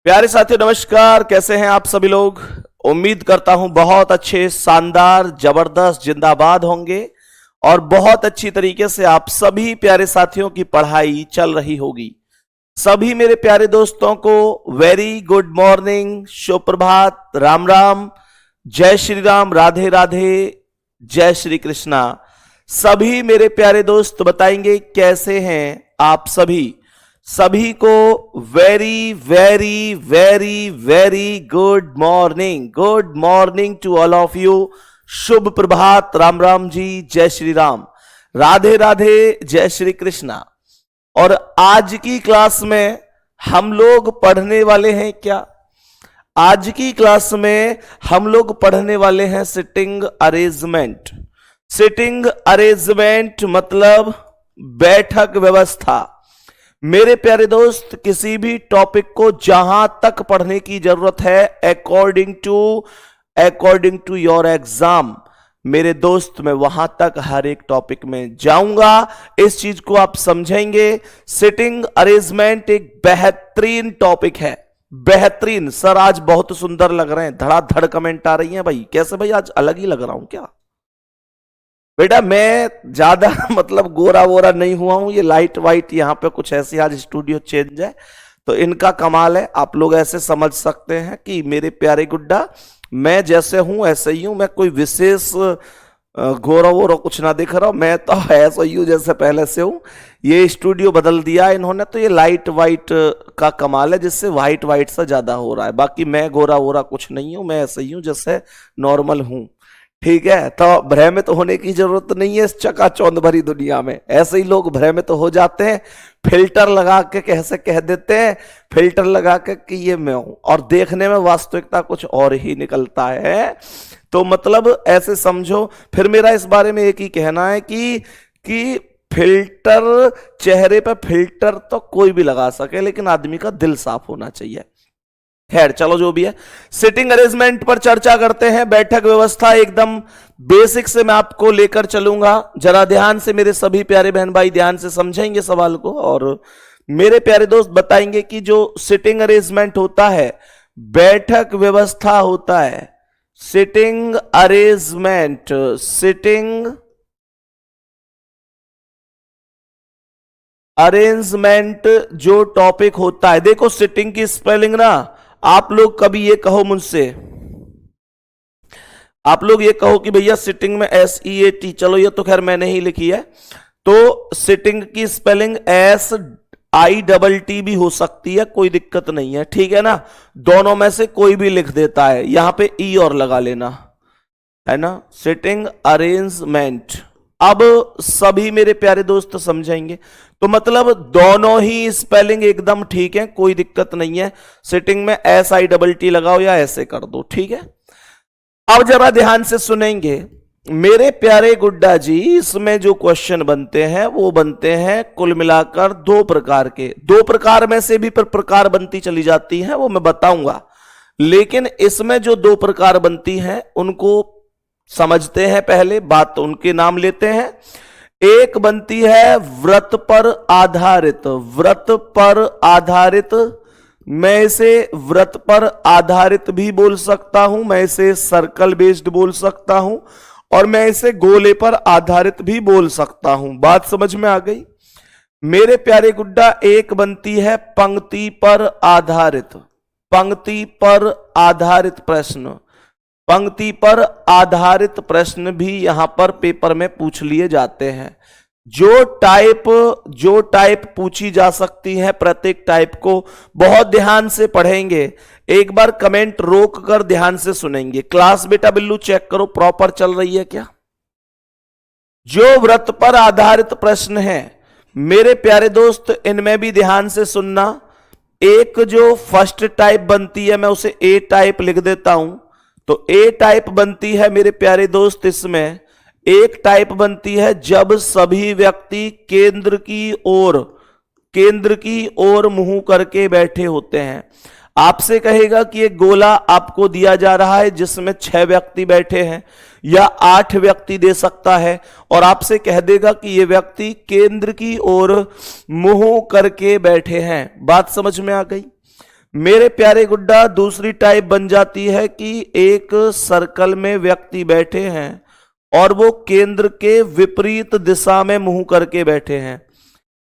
प्यारे साथियों नमस्कार। कैसे हैं आप सभी लोग। उम्मीद करता हूं बहुत अच्छे, शानदार, जबरदस्त, जिंदाबाद होंगे और बहुत अच्छी तरीके से आप सभी प्यारे साथियों की पढ़ाई चल रही होगी। सभी मेरे प्यारे दोस्तों को वेरी गुड मॉर्निंग, शुभ प्रभात, राम राम, जय श्री राम, राधे राधे, जय श्री कृष्णा। सभी मेरे प्यारे दोस्त बताएंगे कैसे हैं आप सभी। सभी को very very very very good morning to all of you. शुभ प्रभात, राम राम जी, जय श्री राम, राधे राधे, जय श्री कृष्णा। और आज की क्लास में हम लोग पढ़ने वाले हैं क्या? आज की क्लास में हम लोग पढ़ने वाले हैं सिटिंग अरेंजमेंट। सिटिंग अरेंजमेंट मतलब बैठक व्यवस्था। मेरे प्यारे दोस्त, किसी भी टॉपिक को जहां तक पढ़ने की जरूरत है अकॉर्डिंग टू योर एग्जाम, मेरे दोस्त मैं वहां तक हर एक टॉपिक में जाऊंगा। इस चीज को आप समझेंगे। सिटिंग अरेंजमेंट एक बेहतरीन टॉपिक है। बेहतरीन सर, आज बहुत सुंदर लग रहे हैं, धड़ाधड़ कमेंट आ रही हैं भाई। कैसे भाई, आज अलग ही लग रहा हूं क्या? बेटा मैं ज्यादा मतलब गोरा वोरा नहीं हुआ हूं, ये लाइट वाइट यहाँ पे कुछ ऐसी आज स्टूडियो चेंज है तो इनका कमाल है। आप लोग ऐसे समझ सकते हैं कि मेरे प्यारे गुड्डा मैं जैसे हूं ऐसे ही हूं, मैं कोई विशेष गोरा वोरा कुछ ना दिख रहा हूं, मैं तो ऐसा ही हूं जैसे पहले से हूं। ये स्टूडियो बदल दिया इन्होंने तो ये लाइट वाइट का कमाल है, जिससे वाइट वाइट सा ज्यादा हो रहा है। बाकी मैं गोरा वोरा कुछ नहीं हूं, मैं ऐसे ही हूं जैसे नॉर्मल हूं। ठीक है, तो भ्रमित होने की जरूरत नहीं है इस चकाचौंध भरी दुनिया में। ऐसे ही लोग भ्रमित हो जाते हैं, फिल्टर लगा के कैसे कह देते हैं, फिल्टर लगा के कि ये मैं हूं, और देखने में वास्तविकता कुछ और ही निकलता है। तो मतलब ऐसे समझो। फिर मेरा इस बारे में एक ही कहना है कि फिल्टर, चेहरे पर फिल्टर तो कोई भी लगा सके लेकिन आदमी का दिल साफ होना चाहिए। खैर चलो जो भी है, सिटिंग अरेंजमेंट पर चर्चा करते हैं। बैठक व्यवस्था एकदम बेसिक से मैं आपको लेकर चलूंगा। जरा ध्यान से मेरे सभी प्यारे बहन भाई ध्यान से समझेंगे सवाल को और मेरे प्यारे दोस्त बताएंगे कि जो सिटिंग अरेंजमेंट होता है, बैठक व्यवस्था होता है, सिटिंग अरेंजमेंट जो टॉपिक होता है। देखो सिटिंग की स्पेलिंग ना, आप लोग कभी ये कहो मुझसे, आप लोग ये कहो कि भैया सिटिंग में SEAT, चलो ये तो खैर मैंने ही लिखी है, तो सिटिंग की स्पेलिंग SITT भी हो सकती है, कोई दिक्कत नहीं है। ठीक है ना, दोनों में से कोई भी लिख देता है, यहां पे E और लगा लेना है ना। सिटिंग अरेंजमेंट अब सभी मेरे प्यारे दोस्त समझेंगे। तो मतलब दोनों ही स्पेलिंग एकदम ठीक है, कोई दिक्कत नहीं है। सिटिंग में SITT लगाओ या ऐसे कर दो, ठीक है। अब जरा ध्यान से सुनेंगे मेरे प्यारे गुड्डा जी। इसमें जो क्वेश्चन बनते हैं वो बनते हैं कुल मिलाकर दो प्रकार के। दो प्रकार में से भी प्रकार बनती चली जाती हैं, वो मैं बताऊंगा। लेकिन इसमें जो दो प्रकार बनती हैं उनको समझते हैं। पहले बात तो उनके नाम लेते हैं। एक बनती है व्रत पर आधारित। व्रत पर आधारित, मैं इसे व्रत पर आधारित भी बोल सकता हूं, मैं इसे सर्कल बेस्ड बोल सकता हूं, और मैं इसे गोले पर आधारित भी बोल सकता हूं। बात समझ में आ गई मेरे प्यारे गुड्डा। एक बनती है पंक्ति पर आधारित। पंक्ति पर आधारित प्रश्न, पंक्ति पर आधारित प्रश्न भी यहां पर पेपर में पूछ लिए जाते हैं। जो टाइप पूछी जा सकती है, प्रत्येक टाइप को बहुत ध्यान से पढ़ेंगे। एक बार कमेंट रोक कर ध्यान से सुनेंगे। क्लास बेटा बिल्लू चेक करो प्रॉपर चल रही है क्या। जो व्रत पर आधारित प्रश्न है मेरे प्यारे दोस्त, इनमें भी ध्यान से सुनना। एक जो फर्स्ट टाइप बनती है, मैं उसे A टाइप लिख देता हूं, तो A टाइप बनती है मेरे प्यारे दोस्त। इसमें एक टाइप बनती है जब सभी व्यक्ति केंद्र की ओर मुंह करके बैठे होते हैं। आपसे कहेगा कि एक गोला आपको दिया जा रहा है जिसमें 6 व्यक्ति बैठे हैं या 8 व्यक्ति दे सकता है, और आपसे कह देगा कि ये व्यक्ति केंद्र की ओर मुंह करके बैठे हैं। बात समझ में आ गई। मेरे प्यारे गुड्डा दूसरी टाइप बन जाती है कि एक सर्कल में व्यक्ति बैठे हैं और वो केंद्र के विपरीत दिशा में मुंह करके बैठे हैं।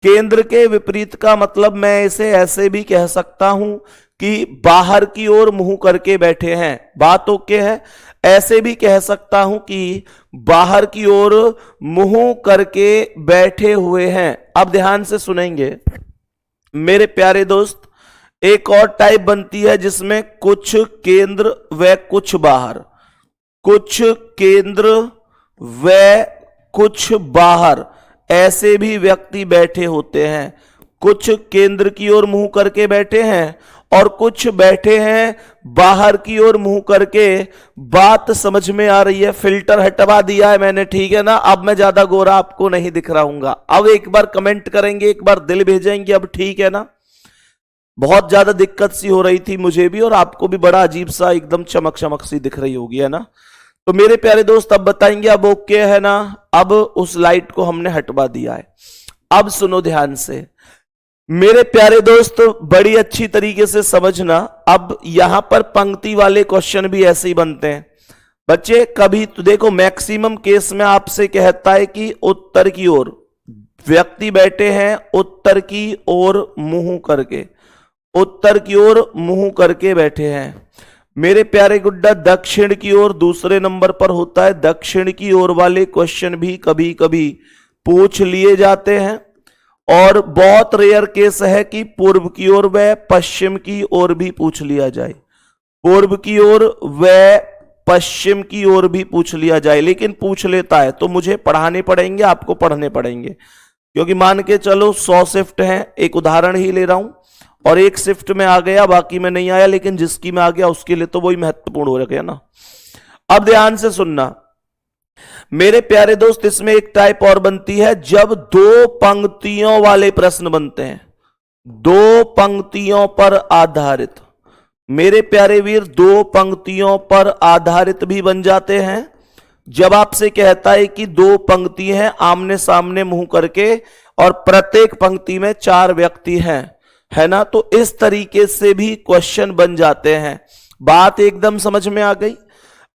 केंद्र के विपरीत का मतलब मैं इसे ऐसे भी कह सकता हूं कि बाहर की ओर मुंह करके बैठे हैं। बात ओके है। ऐसे भी कह सकता हूं कि बाहर की ओर मुंह करके बैठे हुए हैं। अब ध्यान से सुनेंगे मेरे प्यारे दोस्त, एक और टाइप बनती है जिसमें कुछ केंद्र व कुछ बाहर, कुछ केंद्र व कुछ बाहर, ऐसे भी व्यक्ति बैठे होते हैं। कुछ केंद्र की ओर मुंह करके बैठे हैं और कुछ बैठे हैं बाहर की ओर मुंह करके। बात समझ में आ रही है? फिल्टर हटवा दिया है मैंने, ठीक है ना। अब मैं ज्यादा गोरा आपको नहीं दिख रहा हूंगा। अब एक बार कमेंट करेंगे, एक बार दिल भेजेंगे, अब ठीक है ना। बहुत ज्यादा दिक्कत सी हो रही थी मुझे भी, और आपको भी बड़ा अजीब सा एकदम चमक चमक सी दिख रही होगी, है ना। तो मेरे प्यारे दोस्त अब बताएंगे, अब ओके है ना। अब उस लाइट को हमने हटवा दिया है। अब सुनो ध्यान से मेरे प्यारे दोस्त, बड़ी अच्छी तरीके से समझना। अब यहां पर पंक्ति वाले क्वेश्चन भी ऐसे ही बनते हैं बच्चे। कभी तो देखो मैक्सिमम केस में आपसे कहता है कि उत्तर की ओर व्यक्ति बैठे हैं, उत्तर की ओर मुंह करके, उत्तर की ओर मुंह करके बैठे हैं। मेरे प्यारे गुड्डा दक्षिण की ओर दूसरे नंबर पर होता है। दक्षिण की ओर वाले क्वेश्चन भी कभी कभी पूछ लिए जाते हैं, और बहुत रेयर केस है कि पूर्व की ओर व पश्चिम की ओर भी पूछ लिया जाए। पूर्व की ओर व पश्चिम की ओर भी पूछ लिया जाए, लेकिन पूछ लेता है तो मुझे पढ़ाने पड़ेंगे, आपको पढ़ने पड़ेंगे, क्योंकि मान के चलो 100 शिफ्ट हैं, एक उदाहरण ही ले रहा हूं, और एक शिफ्ट में आ गया बाकी में नहीं आया, लेकिन जिसकी में आ गया उसके लिए तो वही महत्वपूर्ण हो गया ना। अब ध्यान से सुनना मेरे प्यारे दोस्त, इसमें एक टाइप और बनती है जब दो पंक्तियों वाले प्रश्न बनते हैं। दो पंक्तियों पर आधारित, मेरे प्यारे वीर, दो पंक्तियों पर आधारित भी बन जाते हैं। जब आपसे कहता है कि दो पंक्ति हैं आमने सामने मुंह करके और प्रत्येक पंक्ति में 4 व्यक्ति हैं, है ना, तो इस तरीके से भी क्वेश्चन बन जाते हैं। बात एकदम समझ में आ गई।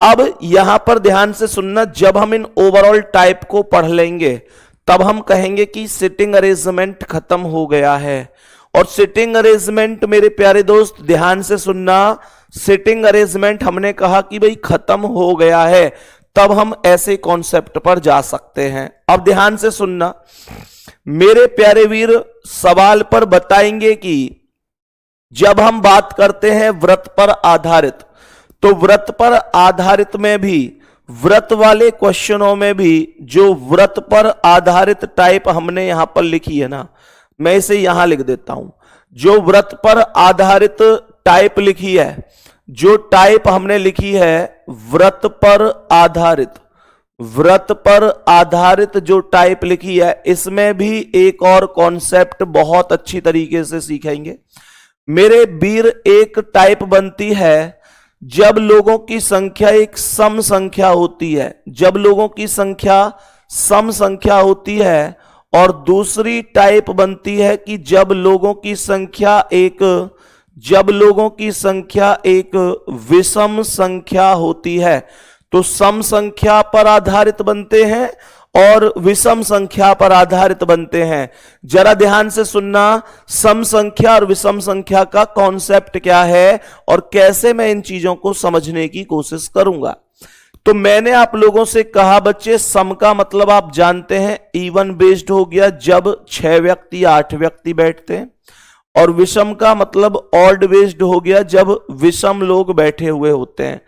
अब यहां पर ध्यान से सुनना, जब हम इन ओवरऑल टाइप को पढ़ लेंगे तब हम कहेंगे कि सिटिंग अरेंजमेंट खत्म हो गया है। और सिटिंग अरेंजमेंट मेरे प्यारे दोस्त ध्यान से सुनना, सिटिंग अरेंजमेंट हमने कहा कि भाई खत्म हो गया है, तब हम ऐसे कॉन्सेप्ट पर जा सकते हैं। अब ध्यान से सुनना मेरे प्यारे वीर, सवाल पर बताएंगे कि जब हम बात करते हैं व्रत पर आधारित, तो व्रत पर आधारित में भी, व्रत वाले क्वेश्चनों में भी जो व्रत पर आधारित टाइप हमने यहां पर लिखी है ना, मैं इसे यहां लिख देता हूं। जो व्रत पर आधारित टाइप लिखी है, जो टाइप हमने लिखी है व्रत पर आधारित, व्रत पर आधारित जो टाइप लिखी है, इसमें भी एक और कॉन्सेप्ट बहुत अच्छी तरीके से सीखेंगे मेरे वीर। एक टाइप बनती है जब लोगों की संख्या एक सम संख्या होती है, जब लोगों की संख्या सम संख्या होती है, और दूसरी टाइप बनती है कि जब लोगों की संख्या एक विषम संख्या होती है। तो सम संख्या पर आधारित बनते हैं और विषम संख्या पर आधारित बनते हैं। जरा ध्यान से सुनना, सम संख्या और विषम संख्या का कॉन्सेप्ट क्या है और कैसे मैं इन चीजों को समझने की कोशिश करूंगा। तो मैंने आप लोगों से कहा बच्चे, सम का मतलब आप जानते हैं इवन बेस्ड हो गया जब 6 व्यक्ति 8 व्यक्ति बैठते हैं, और विषम का मतलब ऑड बेस्ड हो गया जब विषम लोग बैठे हुए होते हैं।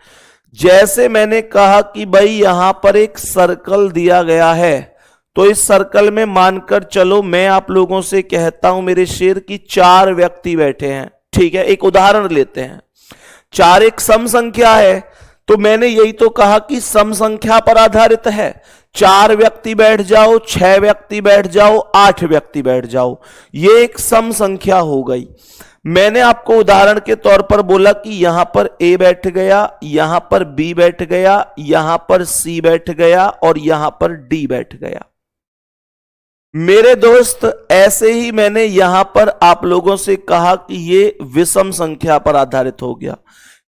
जैसे मैंने कहा कि भाई यहां पर एक सर्कल दिया गया है, तो इस सर्कल में मानकर चलो मैं आप लोगों से कहता हूं मेरे शेर की 4 व्यक्ति बैठे हैं, ठीक है। एक उदाहरण लेते हैं, 4 एक सम संख्या है, तो मैंने यही तो कहा कि सम संख्या पर आधारित है। 4 व्यक्ति बैठ जाओ, 6 व्यक्ति बैठ जाओ, 8 व्यक्ति बैठ जाओ, ये एक सम संख्या हो गई। मैंने आपको उदाहरण के तौर पर बोला कि यहां पर ए बैठ गया, यहां पर बी बैठ गया, यहां पर सी बैठ गया और यहां पर डी बैठ गया। मेरे दोस्त, ऐसे ही मैंने यहां पर आप लोगों से कहा कि ये विषम संख्या पर आधारित हो गया।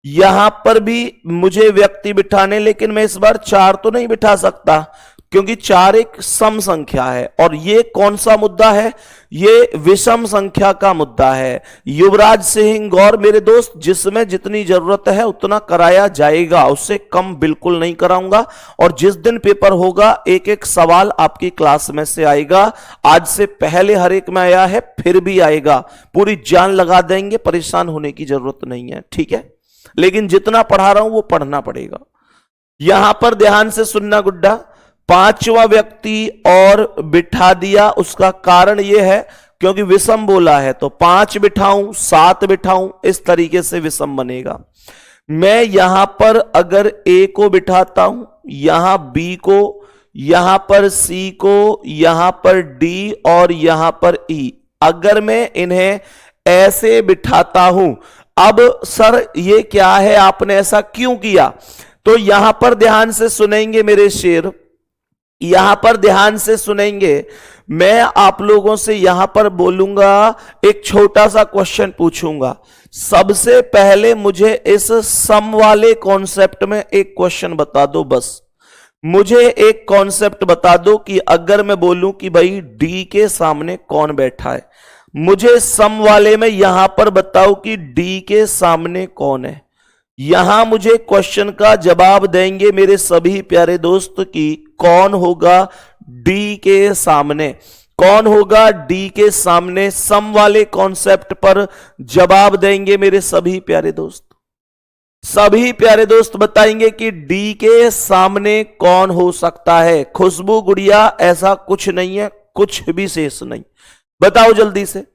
यहां पर भी मुझे व्यक्ति बिठाने, लेकिन मैं इस बार 4 तो नहीं बिठा सकता क्योंकि 4 एक सम संख्या है। और ये कौन सा मुद्दा है? ये विषम संख्या का मुद्दा है। युवराज सिंह गौर मेरे दोस्त, जिसमें जितनी जरूरत है उतना कराया जाएगा, उससे कम बिल्कुल नहीं कराऊंगा। और जिस दिन पेपर होगा एक एक सवाल आपकी क्लास में से आएगा। आज से पहले हर एक में आया है, फिर भी आएगा। पूरी जान लगा देंगे, परेशान होने की जरूरत नहीं है, ठीक है? लेकिन जितना पढ़ा रहा हूं वो पढ़ना पड़ेगा। यहां पर ध्यान से सुनना गुड्डा, 5वां व्यक्ति और बिठा दिया। उसका कारण यह है क्योंकि विषम बोला है, तो 5 बिठाऊं 7 बिठाऊं, इस तरीके से विषम बनेगा। मैं यहां पर अगर ए को बिठाता हूं, यहां बी को, यहां पर सी को, यहां पर डी और यहां पर ई, अगर मैं इन्हें ऐसे बिठाता हूं, अब सर ये क्या है, आपने ऐसा क्यों किया? तो यहां पर ध्यान से सुनेंगे मेरे शेर, यहां पर ध्यान से सुनेंगे। मैं आप लोगों से यहां पर बोलूंगा, एक छोटा सा क्वेश्चन पूछूंगा। सबसे पहले मुझे इस सम वाले कॉन्सेप्ट में एक क्वेश्चन बता दो। बस मुझे एक कॉन्सेप्ट बता दो कि अगर मैं बोलूं कि भाई डी के सामने कौन बैठा है, मुझे सम वाले में यहां पर बताओ कि डी के सामने कौन है। यहां मुझे क्वेश्चन का जवाब देंगे मेरे सभी प्यारे दोस्त की कौन होगा डी के सामने, कौन होगा डी के सामने। सम वाले कॉन्सेप्ट पर जवाब देंगे मेरे सभी प्यारे दोस्त। सभी प्यारे दोस्त बताएंगे कि डी के सामने कौन हो सकता है। खुशबू गुड़िया, ऐसा कुछ नहीं है, कुछ भी शेष नहीं। बताओ जल्दी से।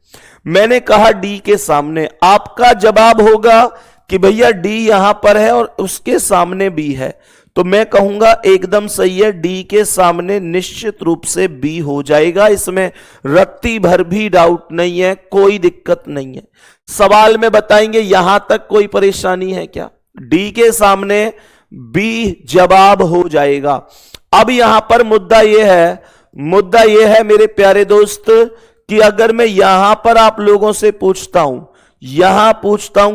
मैंने कहा डी के सामने, आपका जवाब होगा कि भैया डी यहां पर है और उसके सामने बी है, तो मैं कहूंगा एकदम सही है, डी के सामने निश्चित रूप से बी हो जाएगा। इसमें रत्ती भर भी डाउट नहीं है, कोई दिक्कत नहीं है। सवाल में बताएंगे यहां तक कोई परेशानी है क्या? डी के सामने बी जवाब हो जाएगा। अब यहां पर मुद्दा यह है मेरे प्यारे दोस्त कि अगर मैं यहां पर आप लोगों से पूछता हूं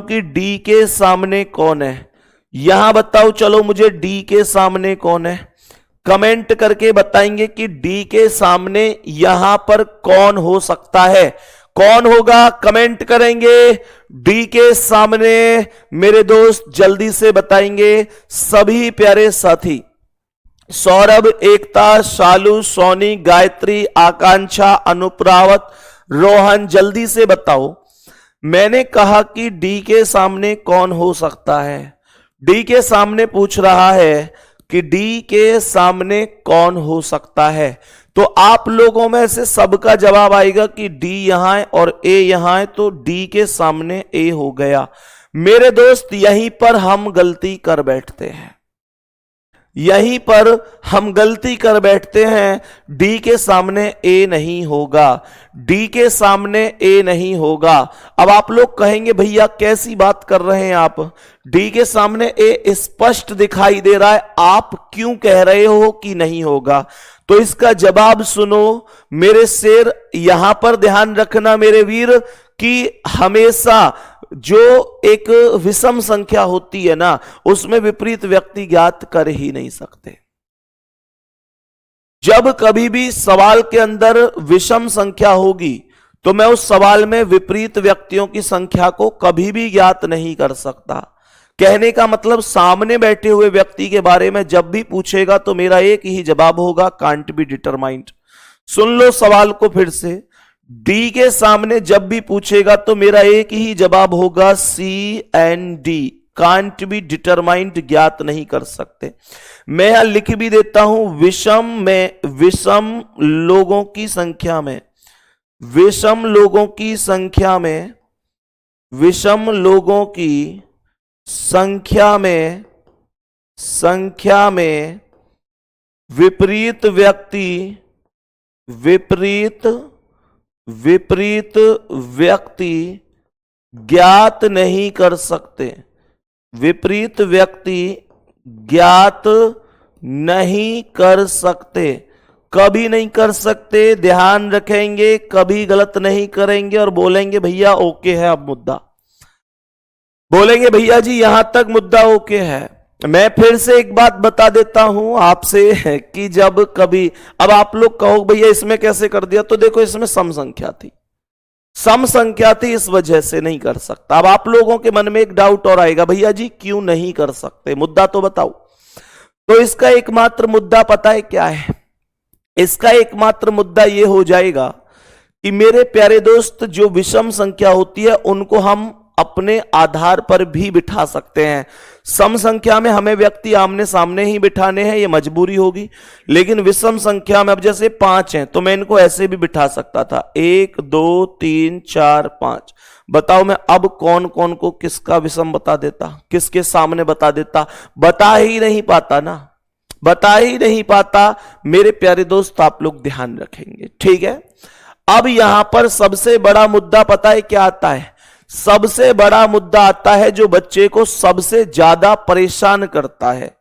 कि डी के सामने कौन है, यहां बताओ चलो मुझे डी के सामने कौन है। कमेंट करके बताएंगे कि डी के सामने यहां पर कौन हो सकता है, कौन होगा, कमेंट करेंगे। डी के सामने मेरे दोस्त जल्दी से बताएंगे सभी प्यारे साथी। सौरभ, एकता, शालू, सोनी, गायत्री, आकांक्षा, अनुप्रावत, रोहन, जल्दी से बताओ। मैंने कहा कि डी के सामने कौन हो सकता है। डी के सामने पूछ रहा है कि डी के सामने कौन हो सकता है, तो आप लोगों में से सबका जवाब आएगा कि डी यहां है और ए यहां है, तो डी के सामने ए हो गया। मेरे दोस्त यहीं पर हम गलती कर बैठते हैं, यहीं पर हम गलती कर बैठते हैं। डी के सामने ए नहीं होगा, डी के सामने ए नहीं होगा। अब आप लोग कहेंगे भैया कैसी बात कर रहे हैं आप, डी के सामने ए स्पष्ट दिखाई दे रहा है, आप क्यों कह रहे हो कि नहीं होगा? तो इसका जवाब सुनो मेरे शेर। यहां पर ध्यान रखना मेरे वीर कि हमेशा जो एक विषम संख्या होती है ना, उसमें विपरीत व्यक्ति ज्ञात कर ही नहीं सकते। जब कभी भी सवाल के अंदर विषम संख्या होगी तो मैं उस सवाल में विपरीत व्यक्तियों की संख्या को कभी भी ज्ञात नहीं कर सकता। कहने का मतलब सामने बैठे हुए व्यक्ति के बारे में जब भी पूछेगा तो मेरा एक ही जवाब होगा, कांट बी डिटरमाइंड। सुन लो सवाल को फिर से। डी के सामने जब भी पूछेगा तो मेरा एक ही जवाब होगा, C and D, can't be determined, ज्ञात नहीं कर सकते। मैं यहां लिख भी देता हूं, विषम लोगों की संख्या में, विषम लोगों की संख्या में, विषम लोगों की संख्या में विपरीत व्यक्ति ज्ञात नहीं कर सकते, विपरीत व्यक्ति ज्ञात नहीं कर सकते। कभी नहीं कर सकते, ध्यान रखेंगे, कभी गलत नहीं करेंगे और बोलेंगे भैया ओके है अब मुद्दा, बोलेंगे भैया जी यहां तक मुद्दा ओके है। मैं फिर से एक बात बता देता हूं आपसे कि जब कभी, अब आप लोग कहो भैया इसमें कैसे कर दिया, तो देखो इसमें सम संख्या थी, सम संख्या थी, इस वजह से नहीं कर सकता। अब आप लोगों के मन में एक डाउट और आएगा, भैया जी क्यों नहीं कर सकते, मुद्दा तो बताओ। तो इसका एकमात्र मुद्दा पता है क्या है? इसका एकमात्र मुद्दा यह हो जाएगा कि मेरे प्यारे दोस्त, जो विषम संख्या होती है उनको हम अपने आधार पर भी बिठा सकते हैं। सम संख्या में हमें व्यक्ति आमने सामने ही बिठाने हैं, ये मजबूरी होगी, लेकिन विषम संख्या में अब जैसे 5 हैं तो मैं इनको ऐसे भी बिठा सकता था, 1 2 3 4 5। बताओ मैं अब कौन कौन को किसका विषम बता देता, किसके सामने बता देता? बता ही नहीं पाता ना, बता ही नहीं पाता। मेरे प्यारे दोस्त आप लोग ध्यान रखेंगे, ठीक है। अब यहां पर सबसे बड़ा मुद्दा पता है क्या आता है? सबसे बड़ा मुद्दा आता है जो बच्चे को सबसे ज्यादा परेशान करता है,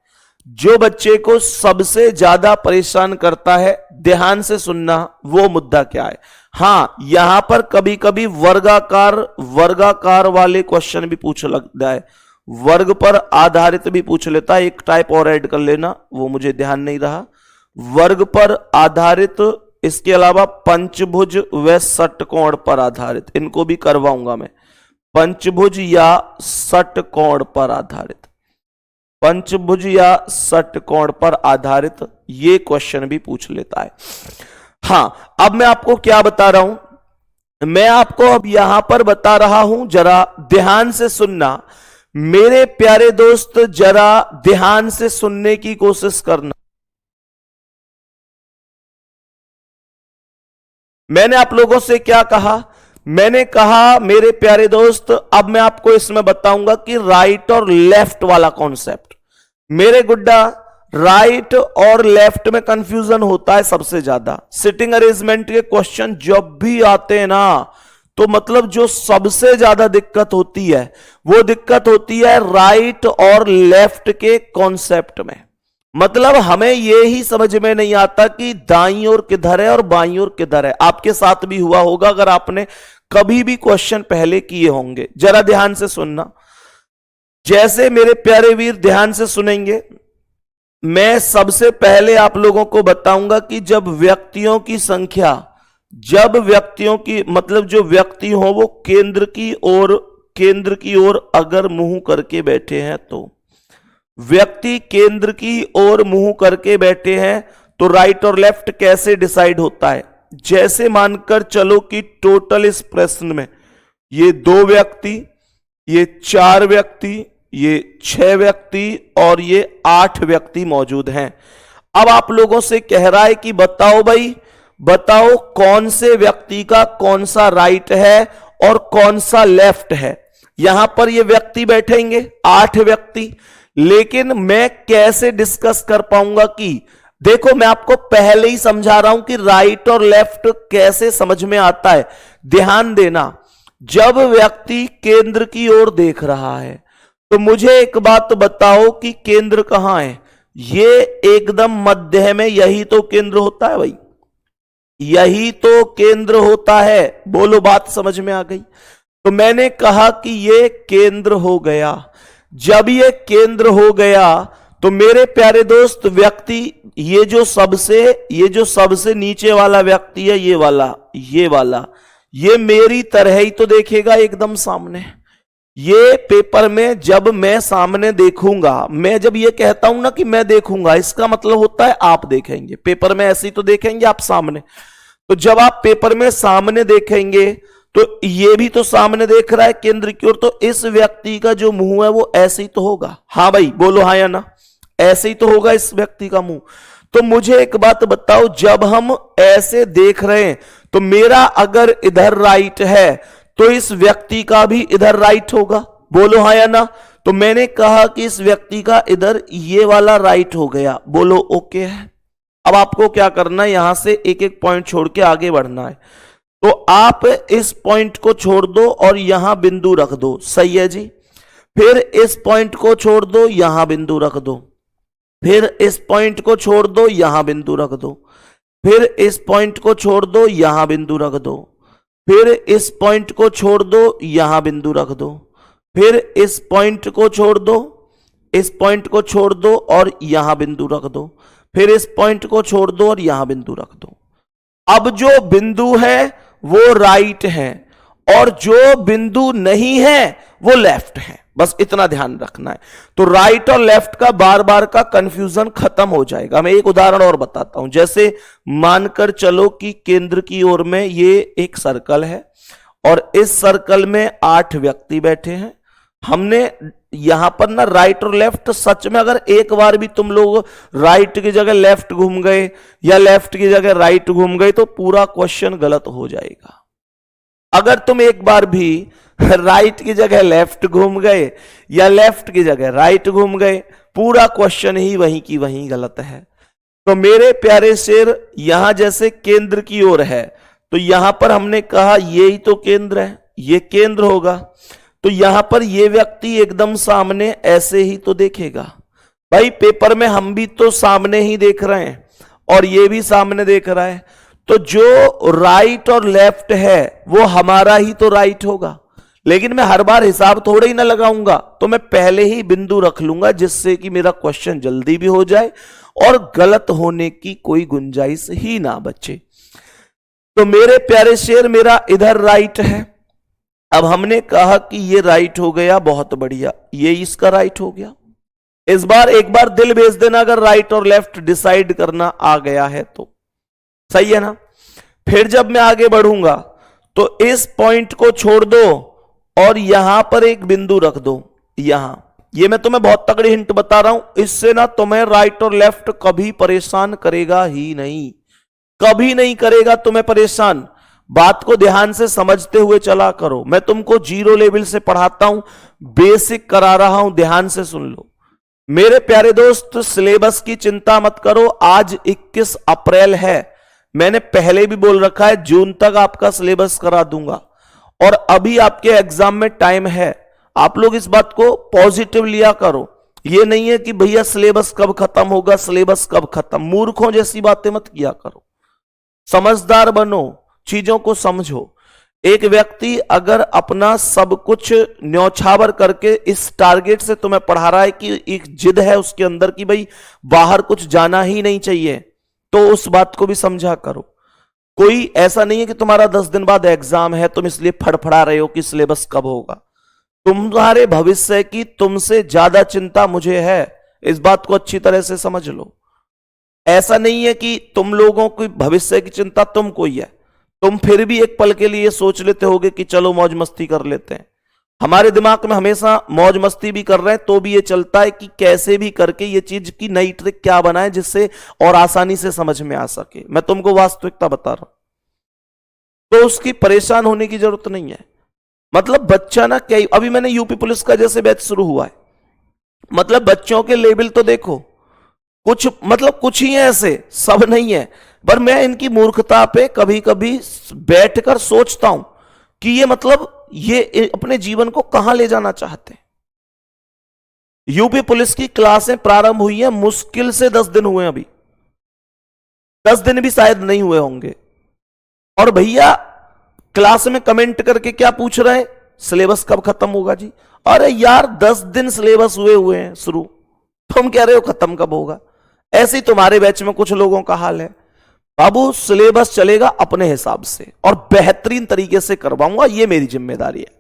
जो बच्चे को सबसे ज्यादा परेशान करता है, ध्यान से सुनना, वो मुद्दा क्या है? हां, यहां पर कभी कभी वर्गाकार वाले क्वेश्चन भी पूछ लगता है, वर्ग पर आधारित भी पूछ लेता है। एक टाइप और ऐड कर लेना, वो मुझे ध्यान नहीं रहा। वर्ग पर आधारित, इसके अलावा पंचभुज व षटकोण पर आधारित, इनको भी करवाऊंगा मैं। पंचभुज या षटकोण पर आधारित, पंचभुज या षटकोण पर आधारित ये क्वेश्चन भी पूछ लेता है। हां, अब मैं आपको क्या बता रहा हूं, मैं आपको अब यहां पर बता रहा हूं, जरा ध्यान से सुनना मेरे प्यारे दोस्त, जरा ध्यान से सुनने की कोशिश करना। मैंने आप लोगों से क्या कहा? मैंने कहा मेरे प्यारे दोस्त, अब मैं आपको इसमें बताऊंगा कि राइट और लेफ्ट वाला कॉन्सेप्ट। मेरे गुड्डा, राइट और लेफ्ट में कंफ्यूजन होता है सबसे ज्यादा। सिटिंग अरेंजमेंट के क्वेश्चन जब भी आते हैं ना, तो मतलब जो सबसे ज्यादा दिक्कत होती है वो दिक्कत होती है राइट और लेफ्ट के कॉन्सेप्ट में। मतलब हमें यह ही समझ में नहीं आता कि दाईं ओर किधर है और बाईं ओर किधर है। आपके साथ भी हुआ होगा अगर आपने कभी भी क्वेश्चन पहले किए होंगे। जरा ध्यान से सुनना, जैसे मेरे प्यारे वीर ध्यान से सुनेंगे, मैं सबसे पहले आप लोगों को बताऊंगा कि जब व्यक्तियों की संख्या, जब व्यक्तियों की मतलब जो व्यक्ति हो वो केंद्र की ओर अगर मुंह करके बैठे हैं, तो व्यक्ति केंद्र की ओर मुंह करके बैठे हैं तो राइट और लेफ्ट कैसे डिसाइड होता है? जैसे मानकर चलो कि टोटल इस प्रश्न में ये 2 व्यक्ति, ये 4 व्यक्ति, ये 6 व्यक्ति और ये 8 व्यक्ति मौजूद हैं। अब आप लोगों से कह रहा है कि बताओ भाई, बताओ कौन से व्यक्ति का कौन सा राइट है और कौन सा लेफ्ट है। यहां पर ये व्यक्ति बैठेंगे 8 व्यक्ति, लेकिन मैं कैसे डिस्कस कर पाऊंगा कि देखो मैं आपको पहले ही समझा रहा हूं कि राइट और लेफ्ट कैसे समझ में आता है। ध्यान देना, जब व्यक्ति केंद्र की ओर देख रहा है तो मुझे एक बात बताओ कि केंद्र कहां है? ये एकदम मध्य में, यही तो केंद्र होता है भाई, यही तो केंद्र होता है। बोलो बात समझ में आ गई? तो मैंने कहा कि ये केंद्र हो गया। जब ये केंद्र हो गया तो मेरे प्यारे दोस्त व्यक्ति, ये जो सबसे नीचे वाला व्यक्ति है, ये वाला, ये मेरी तरह ही तो देखेगा एकदम सामने। ये पेपर में जब मैं सामने देखूंगा, मैं जब ये कहता हूं ना कि मैं देखूंगा, इसका मतलब होता है आप देखेंगे। पेपर में ऐसे ही तो देखेंगे आप सामने। तो जब आप पेपर में सामने देखेंगे तो ये भी तो सामने देख रहा है केंद्र की ओर, तो इस व्यक्ति का जो मुंह है वो ऐसे ही तो होगा। हाँ भाई बोलो हाँ या ना, ऐसे ही तो होगा इस व्यक्ति का मुंह। तो मुझे एक बात बताओ, जब हम ऐसे देख रहे हैं तो मेरा अगर इधर राइट है तो इस व्यक्ति का भी इधर राइट होगा। बोलो हाँ या ना। तो मैंने कहा कि इस व्यक्ति का इधर ये वाला राइट हो गया। बोलो ओके है। अब आपको क्या करना है, यहां से एक एक पॉइंट छोड़ के आगे बढ़ना है। तो आप इस पॉइंट को छोड़ दो और यहां बिंदु रख दो, सही है जी। फिर इस पॉइंट को छोड़ दो, यहां बिंदु रख दो। फिर इस पॉइंट को छोड़ दो, यहां बिंदु रख दो। फिर इस पॉइंट को छोड़ दो, यहां बिंदु रख दो, फिर इस पॉइंट को छोड़ दो, यहां बिंदु रख दो, फिर इस पॉइंट को छोड़ दो, इस पॉइंट को छोड़ दो और यहां बिंदु रख दो, फिर इस पॉइंट को छोड़ दो और यहां बिंदु रख दो। अब जो बिंदु है वो राइट है और जो बिंदु नहीं है वो लेफ्ट है, बस इतना ध्यान रखना है। तो राइट और लेफ्ट का बार बार का कंफ्यूजन खत्म हो जाएगा। मैं एक उदाहरण और बताता हूं। जैसे मानकर चलो कि केंद्र की ओर में ये एक सर्कल है और इस सर्कल में 8 व्यक्ति बैठे हैं। हमने यहां पर ना राइट और लेफ्ट, सच में अगर एक बार भी तुम लोग राइट की जगह लेफ्ट घूम गए या लेफ्ट की जगह राइट घूम गए तो पूरा क्वेश्चन गलत हो जाएगा। अगर तुम एक बार भी राइट की जगह लेफ्ट घूम गए या लेफ्ट की जगह राइट घूम गए, पूरा क्वेश्चन ही वहीं की वहीं गलत है। तो मेरे प्यारे शेर, यहां जैसे केंद्र की ओर है तो यहां पर हमने कहा ये ही तो केंद्र है, ये केंद्र होगा। तो यहां पर ये व्यक्ति एकदम सामने ऐसे ही तो देखेगा। भाई पेपर में हम भी तो सामने ही देख रहे हैं और ये भी सामने देख रहा है, तो जो राइट और लेफ्ट है वो हमारा ही तो राइट होगा। लेकिन मैं हर बार हिसाब थोड़े ही ना लगाऊंगा, तो मैं पहले ही बिंदु रख लूंगा जिससे कि मेरा क्वेश्चन जल्दी भी हो जाए और गलत होने की कोई गुंजाइश ही ना बचे। तो मेरे प्यारे शेर, मेरा इधर राइट है। अब हमने कहा कि ये राइट हो गया, बहुत बढ़िया, ये इसका राइट हो गया। इस बार एक बार दिल भेज देना अगर राइट और लेफ्ट डिसाइड करना आ गया है तो, सही है ना। फिर जब मैं आगे बढ़ूंगा तो इस पॉइंट को छोड़ दो और यहां पर एक बिंदु रख दो, यहां। ये मैं तुम्हें बहुत तगड़ी हिंट बता रहा हूं, इससे ना तुम्हें राइट और लेफ्ट कभी परेशान करेगा ही नहीं, कभी नहीं करेगा तुम्हें परेशान। बात को ध्यान से समझते हुए चला करो। मैं तुमको 0 लेवल से पढ़ाता हूं, बेसिक करा रहा हूं, ध्यान से सुन लो। मेरे प्यारे दोस्त, सिलेबस की चिंता मत करो। आज 21 अप्रैल है, मैंने पहले भी बोल रखा है जून तक आपका सिलेबस करा दूंगा और अभी आपके एग्जाम में टाइम है। आप लोग इस बात को पॉजिटिव लिया करो। ये नहीं है कि भैया सिलेबस कब खत्म होगा, सिलेबस कब खत्म। मूर्खों जैसी बातें मत किया करो, समझदार बनो, चीजों को समझो। एक व्यक्ति अगर अपना सब कुछ न्यौछावर करके इस टारगेट से तुम्हें पढ़ा रहा है कि एक जिद है उसके अंदर कि भाई बाहर कुछ जाना ही नहीं चाहिए, तो उस बात को भी समझा करो। कोई ऐसा नहीं है कि तुम्हारा 10 दिन बाद एग्जाम है, तुम इसलिए फड़फड़ा रहे हो कि सिलेबस कब होगा। तुम्हारे भविष्य की तुमसे ज्यादा चिंता मुझे है, इस बात को अच्छी तरह से समझ लो। ऐसा नहीं है कि तुम लोगों की भविष्य की चिंता तुमको ही है। तुम फिर भी एक पल के लिए सोच लेते होगे कि चलो मौज मस्ती कर लेते हैं। हमारे दिमाग में हमेशा मौज मस्ती भी कर रहे हैं तो भी ये चलता है कि कैसे भी करके ये चीज की नई ट्रिक क्या बनाए जिससे और आसानी से समझ में आ सके। मैं तुमको वास्तविकता बता रहा हूं, तो उसकी परेशान होने की जरूरत नहीं है। मतलब बच्चा ना, क्या अभी मैंने यूपी पुलिस का जैसे बैच शुरू हुआ है, मतलब बच्चों के लेवल तो देखो, कुछ मतलब कुछ ही है, ऐसे सब नहीं है। पर मैं इनकी मूर्खता पे कभी कभी बैठकर सोचता हूं कि ये मतलब ये अपने जीवन को कहां ले जाना चाहते हैं। यूपी पुलिस की क्लासें प्रारंभ हुई हैं, मुश्किल से 10 दिन हुए, अभी 10 दिन भी शायद नहीं हुए होंगे। और भैया क्लास में कमेंट करके क्या पूछ रहे हैं, सिलेबस कब खत्म होगा जी। अरे यार 10 दिन सिलेबस हुए हैं शुरू, तुम कह रहे हो खत्म कब होगा। ऐसे ही तुम्हारे बैच में कुछ लोगों का हाल है। बाबू सिलेबस चलेगा अपने हिसाब से और बेहतरीन तरीके से करवाऊंगा, ये मेरी जिम्मेदारी है।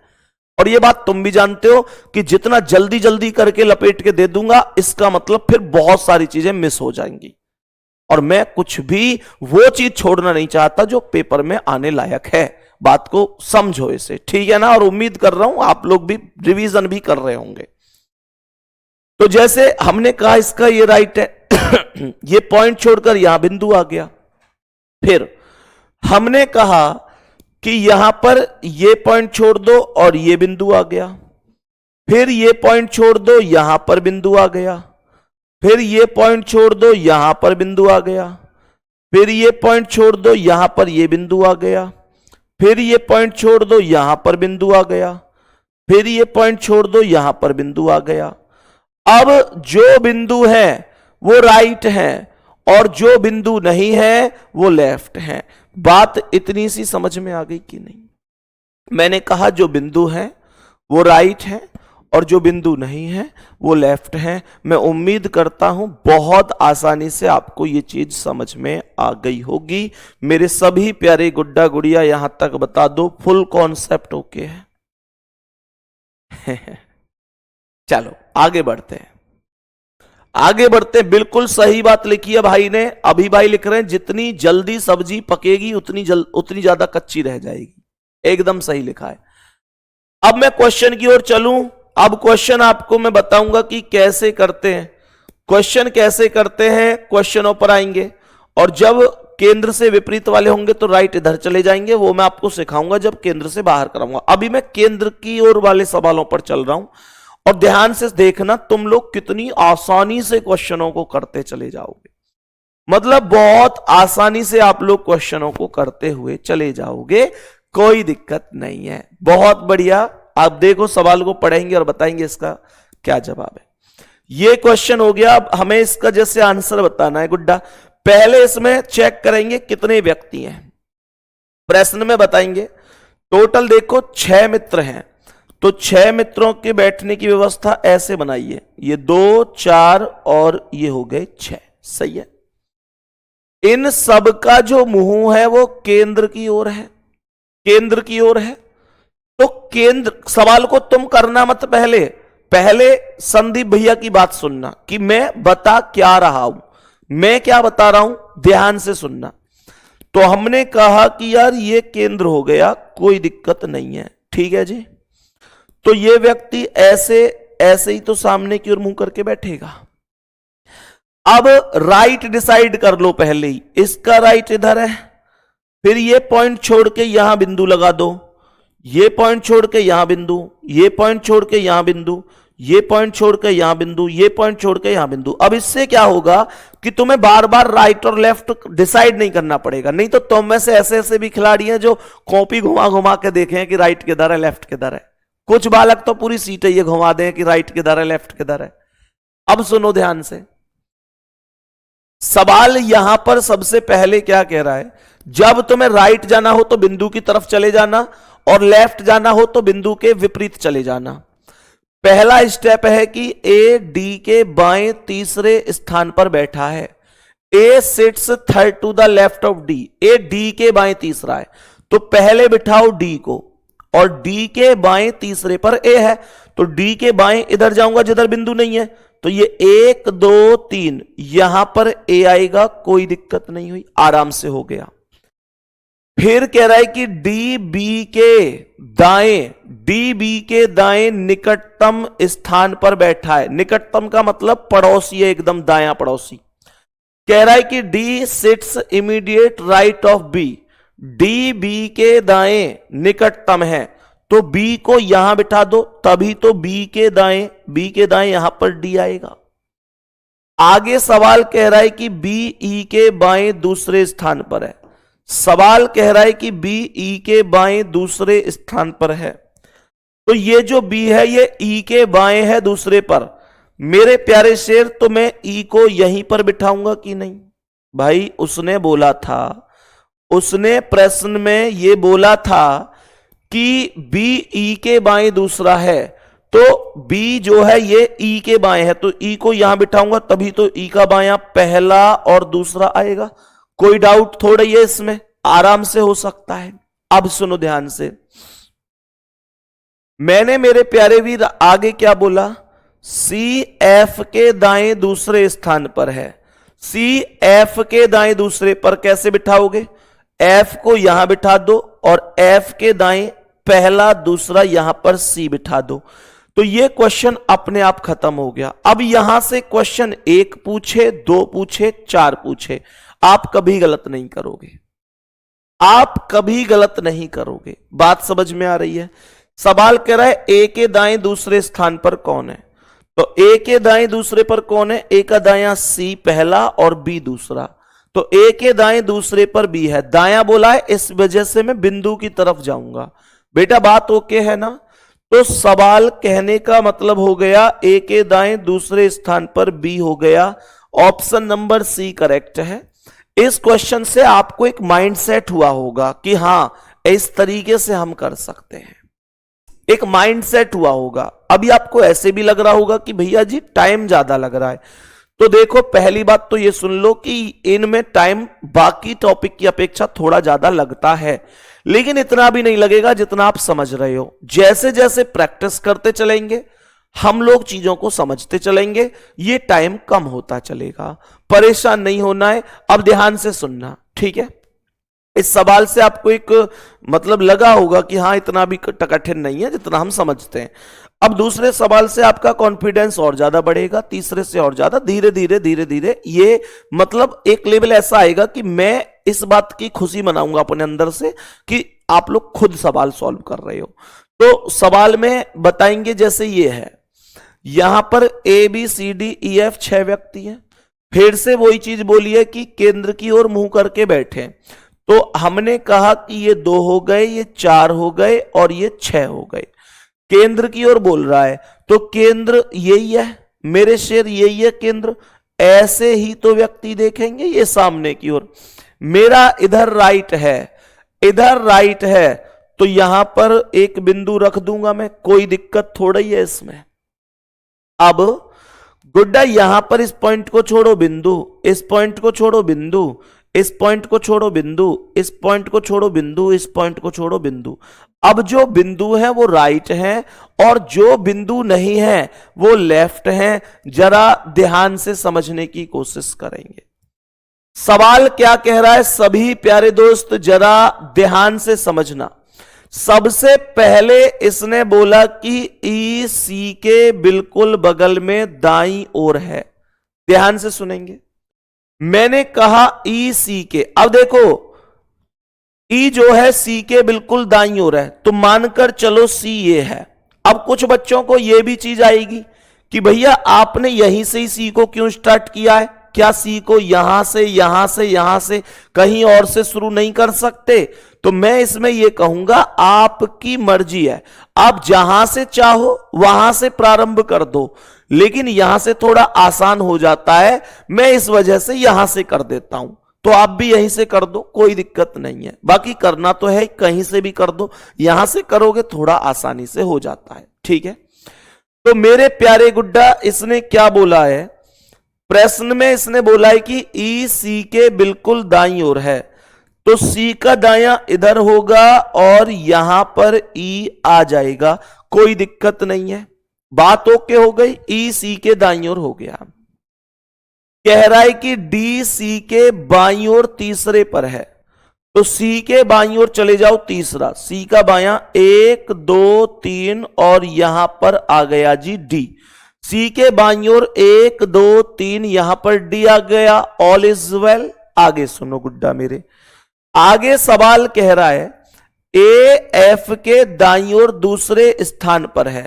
और ये बात तुम भी जानते हो कि जितना जल्दी जल्दी करके लपेट के दे दूंगा, इसका मतलब फिर बहुत सारी चीजें मिस हो जाएंगी। और मैं कुछ भी वो चीज छोड़ना नहीं चाहता जो पेपर में आने लायक है। बात को समझो इसे, ठीक है ना। और उम्मीद कर रहा हूं आप लोग भी रिवीजन भी कर रहे होंगे। तो जैसे हमने कहा इसका ये राइट है, ये पॉइंट छोड़कर यहां बिंदु आ गया। फिर हमने कहा कि यहां पर ये पॉइंट छोड़ दो और ये बिंदु आ गया। फिर ये पॉइंट छोड़ दो, यहां पर बिंदु आ गया। फिर ये पॉइंट छोड़ दो, यहां पर बिंदु आ गया। फिर ये पॉइंट छोड़ दो, यहां पर ये बिंदु आ गया। फिर ये पॉइंट छोड़ दो, यहां पर बिंदु आ गया। फिर ये पॉइंट छोड़ दो, यहां पर बिंदु आ गया। अब जो बिंदु है वो राइट है और जो बिंदु नहीं है वो लेफ्ट है। बात इतनी सी समझ में आ गई कि नहीं? मैंने कहा जो बिंदु है वो राइट है और जो बिंदु नहीं है वो लेफ्ट है। मैं उम्मीद करता हूं बहुत आसानी से आपको ये चीज समझ में आ गई होगी। मेरे सभी प्यारे गुड्डा गुड़िया यहां तक बता दो, फुल कॉन्सेप्ट ओके है? चलो आगे बढ़ते हैं, आगे बढ़ते हैं। बिल्कुल सही बात लिखी है भाई ने। अभी भाई लिख रहे हैं जितनी जल्दी सब्जी पकेगी उतनी ज्यादा कच्ची रह जाएगी। एकदम सही लिखा है। अब मैं क्वेश्चन की ओर चलूं। अब क्वेश्चन आपको मैं बताऊंगा कि कैसे करते हैं। क्वेश्चन कैसे करते हैं, क्वेश्चनों पर आएंगे। और जब केंद्र से विपरीत वाले होंगे तो राइट इधर चले जाएंगे, वो मैं आपको सिखाऊंगा जब केंद्र से बाहर कराऊंगा। अभी मैं केंद्र की ओर वाले सवालों पर चल रहा हूं और ध्यान से देखना तुम लोग कितनी आसानी से क्वेश्चनों को करते चले जाओगे। मतलब बहुत आसानी से आप लोग क्वेश्चनों को करते हुए चले जाओगे, कोई दिक्कत नहीं है। बहुत बढ़िया। आप देखो सवाल को पढ़ेंगे और बताएंगे इसका क्या जवाब है। ये क्वेश्चन हो गया। अब हमें इसका जैसे आंसर बताना है गुड्डा। पहले इसमें चेक करेंगे कितने व्यक्ति हैं। प्रश्न में बताएंगे टोटल देखो 6 मित्र हैं, तो 6 मित्रों के बैठने की व्यवस्था ऐसे बनाइए। ये 2 4 और ये हो गए 6। सही है। इन सब का जो मुंह है वो केंद्र की ओर है, केंद्र की ओर है। तो केंद्र, सवाल को तुम करना मत, पहले संदीप भैया की बात सुनना कि मैं बता क्या रहा हूं, मैं क्या बता रहा हूं, ध्यान से सुनना। तो हमने कहा कि यार ये केंद्र हो गया, कोई दिक्कत नहीं है, ठीक है जी। तो ये व्यक्ति ऐसे ही तो सामने की ओर मुंह करके बैठेगा। अब राइट डिसाइड कर लो पहले ही, इसका राइट इधर है, फिर ये पॉइंट छोड़ के यहां बिंदु लगा दो, ये पॉइंट छोड़ के यहां बिंदु, ये पॉइंट छोड़ के यहां बिंदु, ये पॉइंट छोड़ के यहां बिंदु, ये पॉइंट छोड़ के यहां बिंदु। अब इससे क्या होगा कि तुम्हें बार बार राइट और लेफ्ट डिसाइड नहीं करना पड़ेगा। नहीं तो तुम में से ऐसे भी खिलाड़ी हैं जो कॉपी घुमा घुमा के देखें कि राइट किधर है लेफ्ट किधर है। कुछ बालक तो पूरी सीटें ये घुमा दें कि राइट किधर है लेफ्ट किधर है। अब सुनो ध्यान से, सवाल यहां पर सबसे पहले क्या कह रहा है, जब तुम्हें राइट जाना हो तो बिंदु की तरफ चले जाना और लेफ्ट जाना हो तो बिंदु के विपरीत चले जाना। पहला स्टेप है कि ए डी के बाएं तीसरे स्थान पर बैठा है। A sits third to the left of D. A D के बाएं तीसरा है, तो पहले बिठाओ डी को, और डी के बाएं तीसरे पर ए है, तो डी के बाएं इधर जाऊंगा जिधर बिंदु नहीं है, तो ये 1 2 3 यहां पर ए आएगा, कोई दिक्कत नहीं हुई, आराम से हो गया। फिर कह रहा है कि डी बी के दाएं निकटतम स्थान पर बैठा है। निकटतम का मतलब पड़ोसी है, एकदम दायां पड़ोसी। कह रहा है कि D sits immediate right of B. D B के दाएं निकटतम है, तो बी को यहां बिठा दो, तभी तो बी के दाएं यहां पर डी आएगा। आगे सवाल कह रहा है कि बी ई के बाएं दूसरे स्थान पर है। सवाल कह रहा है कि बी ई के बाएं दूसरे स्थान पर है, तो ये जो बी है ये ई के बाएं है दूसरे पर। मेरे प्यारे शेर, तो मैं ई को यहीं पर बिठाऊंगा कि नहीं? भाई उसने बोला था, उसने प्रश्न में ये बोला था कि बी ई के बाएं दूसरा है, तो बी जो है ये ई के बाएं है, तो ई को यहां बिठाऊंगा तभी तो ई का बायां पहला और दूसरा आएगा। कोई डाउट थोड़ा ही है इसमें, आराम से हो सकता है। अब सुनो ध्यान से, मैंने मेरे प्यारे वीर आगे क्या बोला, सी एफ के दाएं दूसरे स्थान पर है। सी एफ के दाएं दूसरे पर कैसे बिठाओगे? एफ को यहां बिठा दो और एफ के दाएं पहला दूसरा यहां पर सी बिठा दो, तो यह क्वेश्चन अपने आप खत्म हो गया। अब यहां से क्वेश्चन 1 पूछे, 2 पूछे, 4 पूछे, आप कभी गलत नहीं करोगे, आप कभी गलत नहीं करोगे। बात समझ में आ रही है? सवाल कह रहा है ए के दाएं दूसरे स्थान पर कौन है, तो ए के दाएं दूसरे पर कौन है? ए का दायां सी पहला और बी दूसरा, तो ए के दाएं दूसरे पर बी है। दायां बोला है, इस वजह से मैं बिंदु की तरफ जाऊंगा। बेटा बात ओके है ना? तो सवाल कहने का मतलब हो गया ए के दाएं दूसरे स्थान पर बी हो गया ऑप्शन नंबर सी करेक्ट है। इस क्वेश्चन से आपको एक माइंडसेट हुआ होगा कि हां इस तरीके से हम कर सकते हैं, एक माइंडसेट हुआ होगा। अभी आपको ऐसे भी लग रहा होगा कि भैया जी टाइम ज्यादा लग रहा है, तो देखो पहली बात तो ये सुन लो कि इनमें टाइम बाकी टॉपिक की अपेक्षा थोड़ा ज्यादा लगता है, लेकिन इतना भी नहीं लगेगा जितना आप समझ रहे हो। जैसे जैसे प्रैक्टिस करते चलेंगे हम लोग चीजों को समझते चलेंगे, ये टाइम कम होता चलेगा। परेशान नहीं होना है, अब ध्यान से सुनना, ठीक है। इस सवाल से आपको एक मतलब लगा होगा कि हाँ इतना भी कठिन नहीं है जितना हम समझते हैं। अब दूसरे सवाल से आपका कॉन्फिडेंस और ज्यादा बढ़ेगा, तीसरे से और ज्यादा, धीरे धीरे धीरे धीरे ये मतलब एक लेवल ऐसा आएगा कि मैं इस बात की खुशी मनाऊंगा अपने अंदर से कि आप लोग खुद सवाल सॉल्व कर रहे हो। तो सवाल में बताएंगे जैसे ये है, यहां पर A B C D E F 6 व्यक्ति हैं। फिर से वही चीज बोली है कि केंद्र की ओर मुंह करके बैठे, तो हमने कहा कि ये 2 हो गए, ये 4 हो गए और ये 6 हो गए। केंद्र की ओर बोल रहा है तो केंद्र यही है मेरे शेर, यही है केंद्र। ऐसे ही तो व्यक्ति देखेंगे ये सामने की ओर, मेरा इधर राइट है, इधर राइट है, तो यहां पर एक बिंदु रख दूंगा मैं, कोई दिक्कत थोड़ा ही है इसमें। अब गुड्डा यहां पर इस पॉइंट को छोड़ो बिंदु, इस पॉइंट को छोड़ो बिंदु, इस पॉइंट को छोड़ो बिंदु, इस पॉइंट को छोड़ो बिंदु, इस पॉइंट को छोड़ो बिंदु। अब जो बिंदु है वो राइट है और जो बिंदु नहीं है वो लेफ्ट है। जरा ध्यान से समझने की कोशिश करेंगे। सवाल क्या कह रहा है सभी प्यारे दोस्त, जरा ध्यान से समझना। सबसे पहले इसने बोला कि ई सी के बिल्कुल बगल में दाईं ओर है। ध्यान से सुनेंगे, मैंने कहा ई सी के। अब देखो ई जो है सी के बिल्कुल दाईं ओर है, तो मानकर चलो सी ये है। अब कुछ बच्चों को यह भी चीज आएगी कि भैया आपने यहीं से ही सी को क्यों स्टार्ट किया है, क्या सी को यहां से यहां से यहां से कहीं और से शुरू नहीं कर सकते? तो मैं इसमें यह कहूंगा आपकी मर्जी है, आप जहां से चाहो वहां से प्रारंभ कर दो, लेकिन यहां से थोड़ा आसान हो जाता है, मैं इस वजह से यहां से कर देता हूं। तो आप भी यहीं से कर दो, कोई दिक्कत नहीं है। बाकी करना तो है कहीं से भी कर दो, यहां से करोगे थोड़ा आसानी से हो जाता है, ठीक है। तो मेरे प्यारे गुड्डा इसने क्या बोला है, प्रश्न में इसने बोला है कि ई सी के बिल्कुल दाईं ओर है, तो सी का दायां इधर होगा और यहां पर ई आ जाएगा, कोई दिक्कत नहीं है। बात ओके हो गई, ई सी के दाईं ओर हो गया। कह रहा है कि डी सी के बाईं ओर तीसरे पर है, तो सी के बाईं ओर चले जाओ तीसरा, सी का बायां 1 2 3 और यहां पर आ गया जी डी। सी के बाईं ओर 1 2 3 यहां पर डी आ गया, ऑल इज वेल। आगे सुनो गुड्डा मेरे, आगे सवाल कह रहा है ए एफ के दाईं ओर दूसरे स्थान पर है,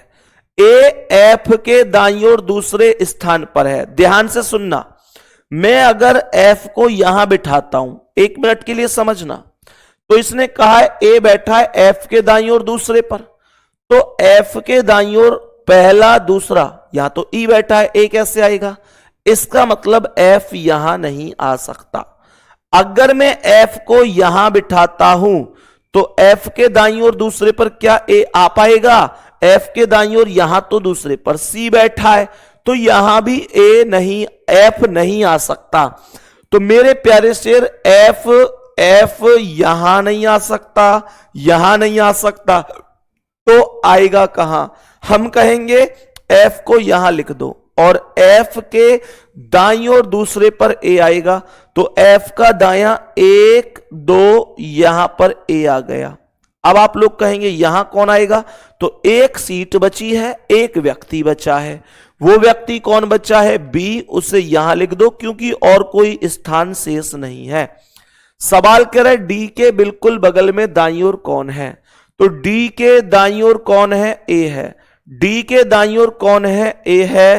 ए एफ के दाईं ओर दूसरे स्थान पर है। ध्यान से सुनना, मैं अगर एफ को यहां बिठाता हूं, 1 मिनट के लिए समझना, तो इसने कहा है ए बैठा है एफ के दाईं ओर दूसरे पर, तो एफ के दाईं ओर पहला दूसरा, यहां तो ई बैठा है, ए कैसे आएगा? इसका मतलब एफ यहां नहीं आ सकता। अगर मैं एफ को यहां बिठाता हूं तो एफ के दाईं ओर दूसरे पर क्या ए आ पाएगा? एफ के दाईं ओर यहां तो दूसरे पर सी बैठा है, तो यहां भी ए नहीं, एफ नहीं आ सकता। तो मेरे प्यारे शेर एफ यहां नहीं आ सकता, यहां नहीं आ सकता, तो आएगा कहां? हम कहेंगे एफ को यहां लिख दो और एफ के दाईं ओर दूसरे पर ए आएगा, तो एफ का दायां 1 2 यहां पर ए आ गया। अब आप लोग कहेंगे यहां कौन आएगा? तो एक सीट बची है, एक व्यक्ति बचा है, वो व्यक्ति कौन बचा है? बी, उसे यहां लिख दो क्योंकि और कोई स्थान शेष नहीं है। सवाल कह रहा है डी के बिल्कुल बगल में दाईं ओर कौन है, तो डी के दाईं ओर कौन है? ए है। डी के दाईं ओर कौन है? ए है।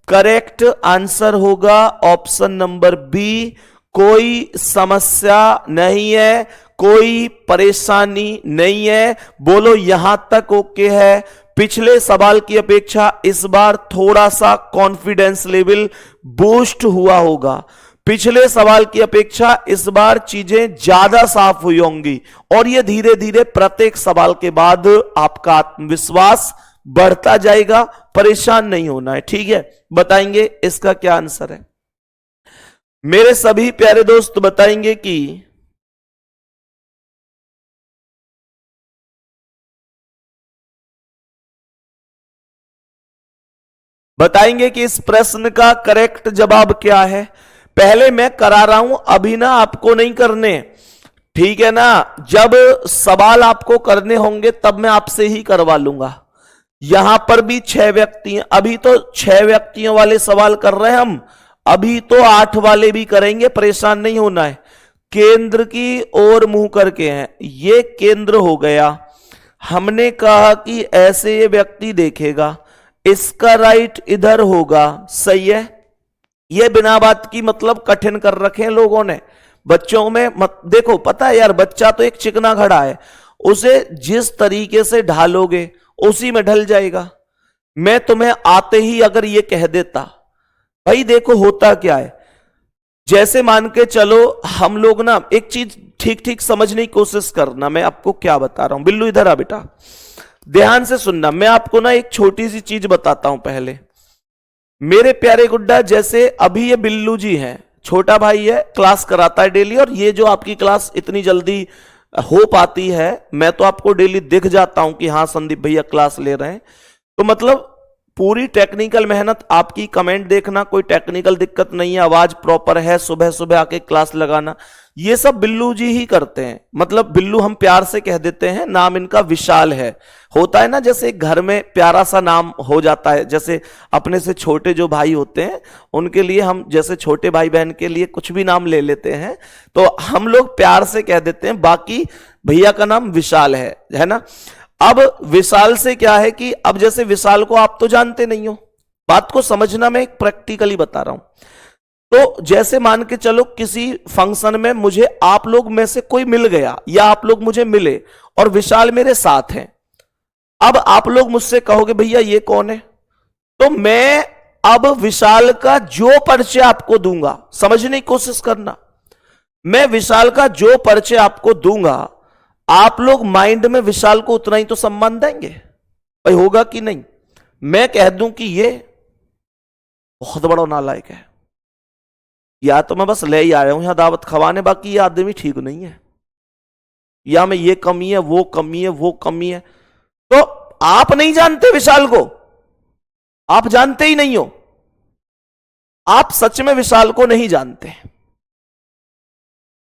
करेक्ट आंसर होगा ऑप्शन नंबर बी। कोई समस्या नहीं है, कोई परेशानी नहीं है, बोलो यहां तक ओके है। पिछले सवाल की अपेक्षा इस बार थोड़ा सा कॉन्फिडेंस लेवल बूस्ट हुआ होगा। पिछले सवाल की अपेक्षा इस बार चीजें ज्यादा साफ हुई होंगी और ये धीरे धीरे प्रत्येक सवाल के बाद आपका आत्मविश्वास बढ़ता जाएगा। परेशान नहीं होना है, ठीक है। बताएंगे इसका क्या आंसर है। मेरे सभी प्यारे दोस्त बताएंगे कि इस प्रश्न का करेक्ट जवाब क्या है। पहले मैं करा रहा हूं, अभी ना आपको नहीं करने, ठीक है ना। जब सवाल आपको करने होंगे तब मैं आपसे ही करवा लूंगा। यहां पर भी 6 व्यक्ति हैं, अभी तो 6 व्यक्तियों वाले सवाल कर रहे हैं हम, अभी तो 8 वाले भी करेंगे, परेशान नहीं होना है। केंद्र की ओर मुंह करके हैं, ये केंद्र हो गया। हमने कहा कि ऐसे ये व्यक्ति देखेगा, इसका राइट इधर होगा, सही है। ये बिना बात की मतलब कठिन कर रखे हैं लोगों ने बच्चों में। देखो पता है यार, बच्चा तो एक चिकना घड़ा है, उसे जिस तरीके से ढालोगे उसी में ढल जाएगा। मैं तुम्हें आते ही अगर ये कह देता, भाई देखो होता क्या है, जैसे मान के चलो हम लोग ना, एक चीज ठीक ठीक समझने की कोशिश करना, मैं आपको क्या बता रहा हूं। बिल्लू इधर आ बेटा, ध्यान से सुनना। मैं आपको ना एक छोटी सी चीज बताता हूं पहले। मेरे प्यारे गुड्डा, जैसे अभी ये बिल्लू जी हैं, छोटा भाई है, क्लास कराता है डेली, और ये जो आपकी क्लास इतनी जल्दी हो पाती है, मैं तो आपको डेली दिख जाता हूं कि हाँ संदीप भैया क्लास ले रहे हैं, तो मतलब पूरी टेक्निकल मेहनत आपकी। कमेंट देखना, कोई टेक्निकल दिक्कत नहीं है, आवाज प्रॉपर है, सुबह सुबह आके क्लास लगाना, ये सब बिल्लू जी ही करते हैं। मतलब बिल्लू हम प्यार से कह देते हैं, नाम इनका विशाल है। होता है ना, जैसे घर में प्यारा सा नाम हो जाता है, जैसे अपने से छोटे जो भाई होते हैं उनके लिए हम, जैसे छोटे भाई बहन के लिए कुछ भी नाम ले लेते हैं, तो हम लोग प्यार से कह देते हैं। बाकी भैया का नाम विशाल है ना। अब विशाल से क्या है कि अब जैसे विशाल को आप तो जानते नहीं हो, बात को समझना, मैं एक प्रैक्टिकली बता रहा हूं। तो जैसे मान के चलो किसी फंक्शन में मुझे आप लोग में से कोई मिल गया, या आप लोग मुझे मिले और विशाल मेरे साथ हैं। अब आप लोग मुझसे कहोगे भैया ये कौन है, तो मैं अब विशाल का जो परिचय आपको दूंगा, समझने की कोशिश करना, मैं विशाल का जो परिचय आपको दूंगा, आप लोग माइंड में विशाल को उतना ही तो सम्मान देंगे भाई, होगा कि नहीं। मैं कह दूं कि ये बहुत बड़ा नालायक है, या तो मैं बस ले ही आया हूं यहां दावत खवाने, बाकी ये आदमी ठीक नहीं है, या मैं ये कमी है, वो कमी है, वो कमी है, तो आप नहीं जानते विशाल को, आप जानते ही नहीं हो, आप सच में विशाल को नहीं जानते।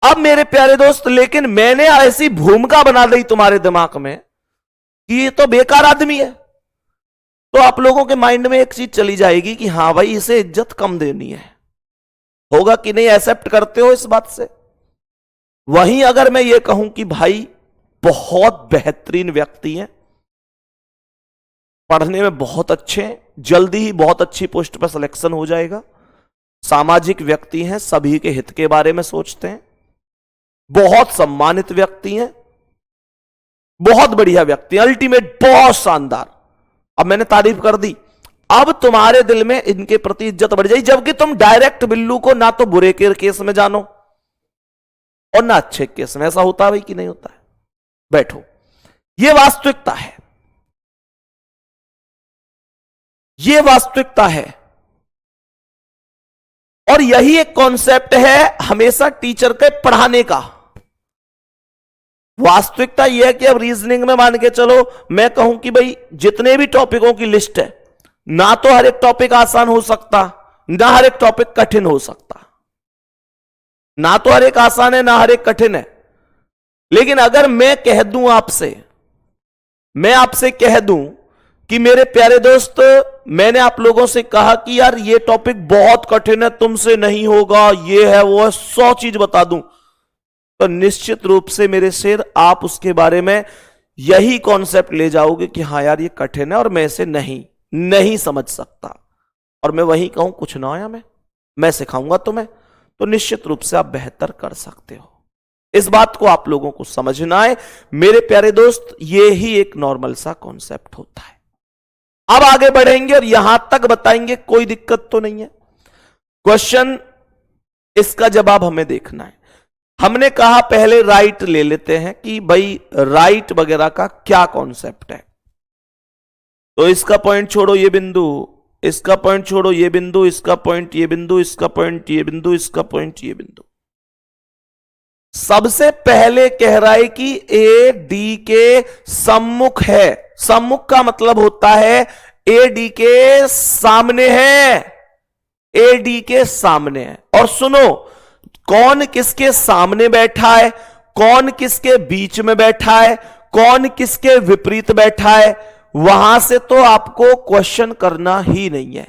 अब मेरे प्यारे दोस्त, लेकिन मैंने ऐसी भूमिका बना दी तुम्हारे दिमाग में कि ये तो बेकार आदमी है, तो आप लोगों के माइंड में एक चीज चली जाएगी कि हाँ भाई इसे इज्जत कम देनी है। होगा कि नहीं, एक्सेप्ट करते हो इस बात से। वहीं अगर मैं ये कहूं कि भाई बहुत बेहतरीन व्यक्ति हैं, पढ़ने में बहुत अच्छे हैं, जल्दी ही बहुत अच्छी पोस्ट पर सिलेक्शन हो जाएगा, सामाजिक व्यक्ति हैं, सभी के हित के बारे में सोचते हैं, बहुत सम्मानित व्यक्ति हैं, बहुत बढ़िया व्यक्ति, अल्टीमेट, बहुत शानदार। अब मैंने तारीफ कर दी, अब तुम्हारे दिल में इनके प्रति इज्जत बढ़ जाएगी, जबकि तुम डायरेक्ट बिल्लू को ना तो बुरे के केस में जानो और ना अच्छे केस में। ऐसा होता है भाई कि नहीं होता है? बैठो, यह वास्तविकता है, यह वास्तविकता है, और यही एक कॉन्सेप्ट है हमेशा टीचर के पढ़ाने का। वास्तविकता यह है कि अब रीजनिंग में मान के चलो मैं कहूं कि भाई जितने भी टॉपिकों की लिस्ट है, ना तो हर एक टॉपिक आसान हो सकता, ना हर एक टॉपिक कठिन हो सकता, ना तो हर एक आसान है, ना हर एक कठिन है। लेकिन अगर मैं कह दूं आपसे, मैं आपसे कह दूं कि मेरे प्यारे दोस्त, मैंने आप लोगों से कहा कि यार ये टॉपिक बहुत कठिन है, तुमसे नहीं होगा, ये है वो है, 100 चीज बता दूं, तो निश्चित रूप से मेरे शेर आप उसके बारे में यही कॉन्सेप्ट ले जाओगे कि हाँ यार ये कठिन है और मैं इसे नहीं समझ सकता, और मैं वही कहूं कुछ ना आया मैं सिखाऊंगा तुम्हें, तो निश्चित रूप से आप बेहतर कर सकते हो। इस बात को आप लोगों को समझना है मेरे प्यारे दोस्त, ये ही एक नॉर्मल सा कॉन्सेप्ट होता है। अब आगे बढ़ेंगे और यहां तक बताएंगे, कोई दिक्कत तो नहीं है। क्वेश्चन, इसका जवाब हमें देखना है। हमने कहा पहले राइट ले लेते हैं कि भाई राइट वगैरह का क्या कॉन्सेप्ट है। तो इसका पॉइंट छोड़ो ये बिंदु, इसका पॉइंट छोड़ो ये बिंदु, इसका पॉइंट ये बिंदु, इसका पॉइंट ये बिंदु, इसका पॉइंट ये बिंदु। सबसे पहले कह रहा है कि ए डी के सम्मुख है। सम्मुख का मतलब होता है ए डी के सामने है, ए डी के सामने है। और सुनो, कौन किसके सामने बैठा है, कौन किसके बीच में बैठा है, कौन किसके विपरीत बैठा है, वहां से तो आपको क्वेश्चन करना ही नहीं है।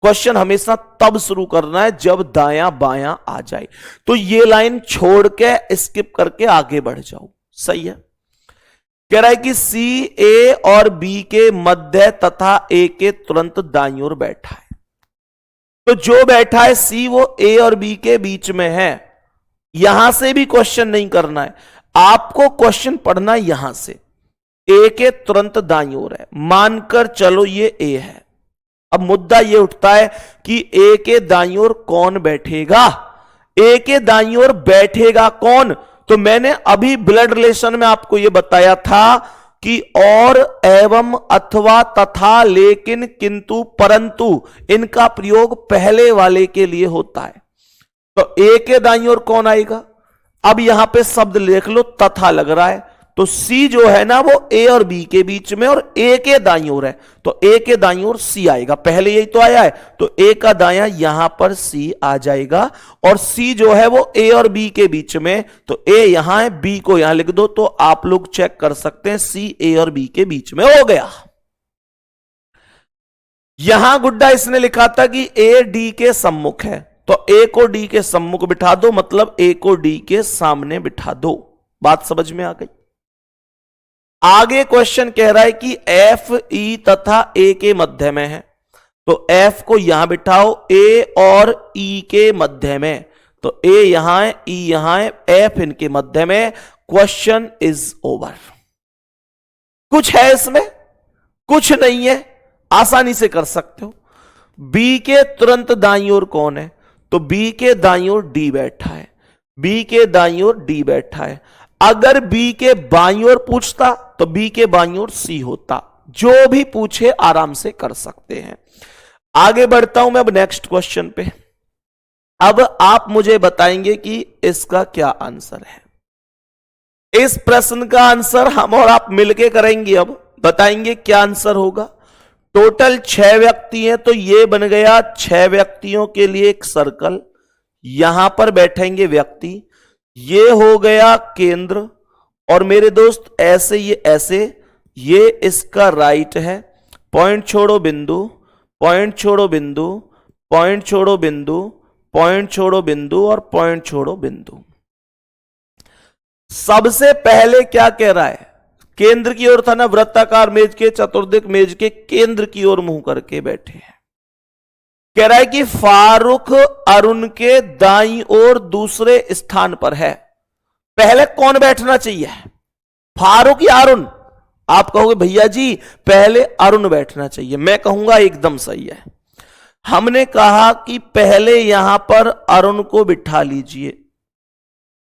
क्वेश्चन हमेशा तब शुरू करना है जब दायां बायां आ जाए। तो ये लाइन छोड़ के स्किप करके आगे बढ़ जाओ, सही है। कह रहा है कि सी ए और बी के मध्य तथा ए के तुरंत दाईं ओर बैठा है। तो जो बैठा है सी वो ए और बी के बीच में है। यहां से भी क्वेश्चन नहीं करना है, आपको क्वेश्चन पढ़ना यहां से। ए के तुरंत दाईं ओर है, मानकर चलो ये ए है। अब मुद्दा ये उठता है कि ए के दाईं ओर कौन बैठेगा, ए के दाईं ओर बैठेगा कौन। तो मैंने अभी ब्लड रिलेशन में आपको यह बताया था कि और, एवं, अथवा, तथा, लेकिन, किंतु, परंतु इनका प्रयोग पहले वाले के लिए होता है। तो ए के दाईं ओर कौन आएगा, अब यहां पे शब्द लिख लो तथा लग रहा है। तो सी जो है ना वो ए और बी के बीच में और ए के दाईं ओर है, तो ए के दाईं ओर सी आएगा। पहले यही तो आया है, तो ए का दायां यहां पर सी आ जाएगा। और सी जो है वो ए और बी के बीच में, तो ए यहां है, बी को यहां लिख दो। तो आप लोग चेक कर सकते हैं सी ए और बी के बीच में हो गया। यहां गुड्डा इसने लिखा था कि ए डी के सम्मुख है, तो ए को डी के सम्मुख बिठा दो, मतलब ए को डी के सामने बिठा दो। बात समझ में आ गई। आगे क्वेश्चन कह रहा है कि एफ ई तथा ए के मध्य में है, तो एफ को यहां बिठाओ, ए और ई के मध्य में। तो ए यहां है, ई यहां है, एफ इनके मध्य में। Question is over. कुछ है इसमें? कुछ नहीं है, आसानी से कर सकते हो। बी के तुरंत दाईं ओर कौन है, तो बी के दाईं ओर डी बैठा है, बी के दाईं ओर डी बैठा है। अगर बी के बाईं ओर पूछता तो बी के बाईं ओर सी होता। जो भी पूछे आराम से कर सकते हैं। आगे बढ़ता हूं मैं अब नेक्स्ट क्वेश्चन पे। अब आप मुझे बताएंगे कि इसका क्या आंसर है। इस प्रश्न का आंसर हम और आप मिलके करेंगे। अब बताएंगे क्या आंसर होगा। टोटल 6 व्यक्ति हैं, तो ये बन गया 6 व्यक्तियों के लिए एक सर्कल। यहां पर बैठेंगे व्यक्ति, ये हो गया केंद्र। और मेरे दोस्त ऐसे ये ऐसे, ये इसका राइट है। पॉइंट छोड़ो बिंदु, पॉइंट छोड़ो बिंदु, पॉइंट छोड़ो बिंदु, पॉइंट छोड़ो बिंदु और पॉइंट छोड़ो बिंदु। सबसे पहले क्या कह रहा है, केंद्र की ओर था ना, वृत्ताकार मेज के, चतुर्दिक मेज के केंद्र की ओर मुंह करके बैठे हैं। कह रहा है कि फारूक अरुण के दाईं ओर दूसरे स्थान पर है। पहले कौन बैठना चाहिए, फारूक या अरुण? आप कहोगे भैया जी पहले अरुण बैठना चाहिए। मैं कहूंगा एकदम सही है। हमने कहा कि पहले यहां पर अरुण को बिठा लीजिए।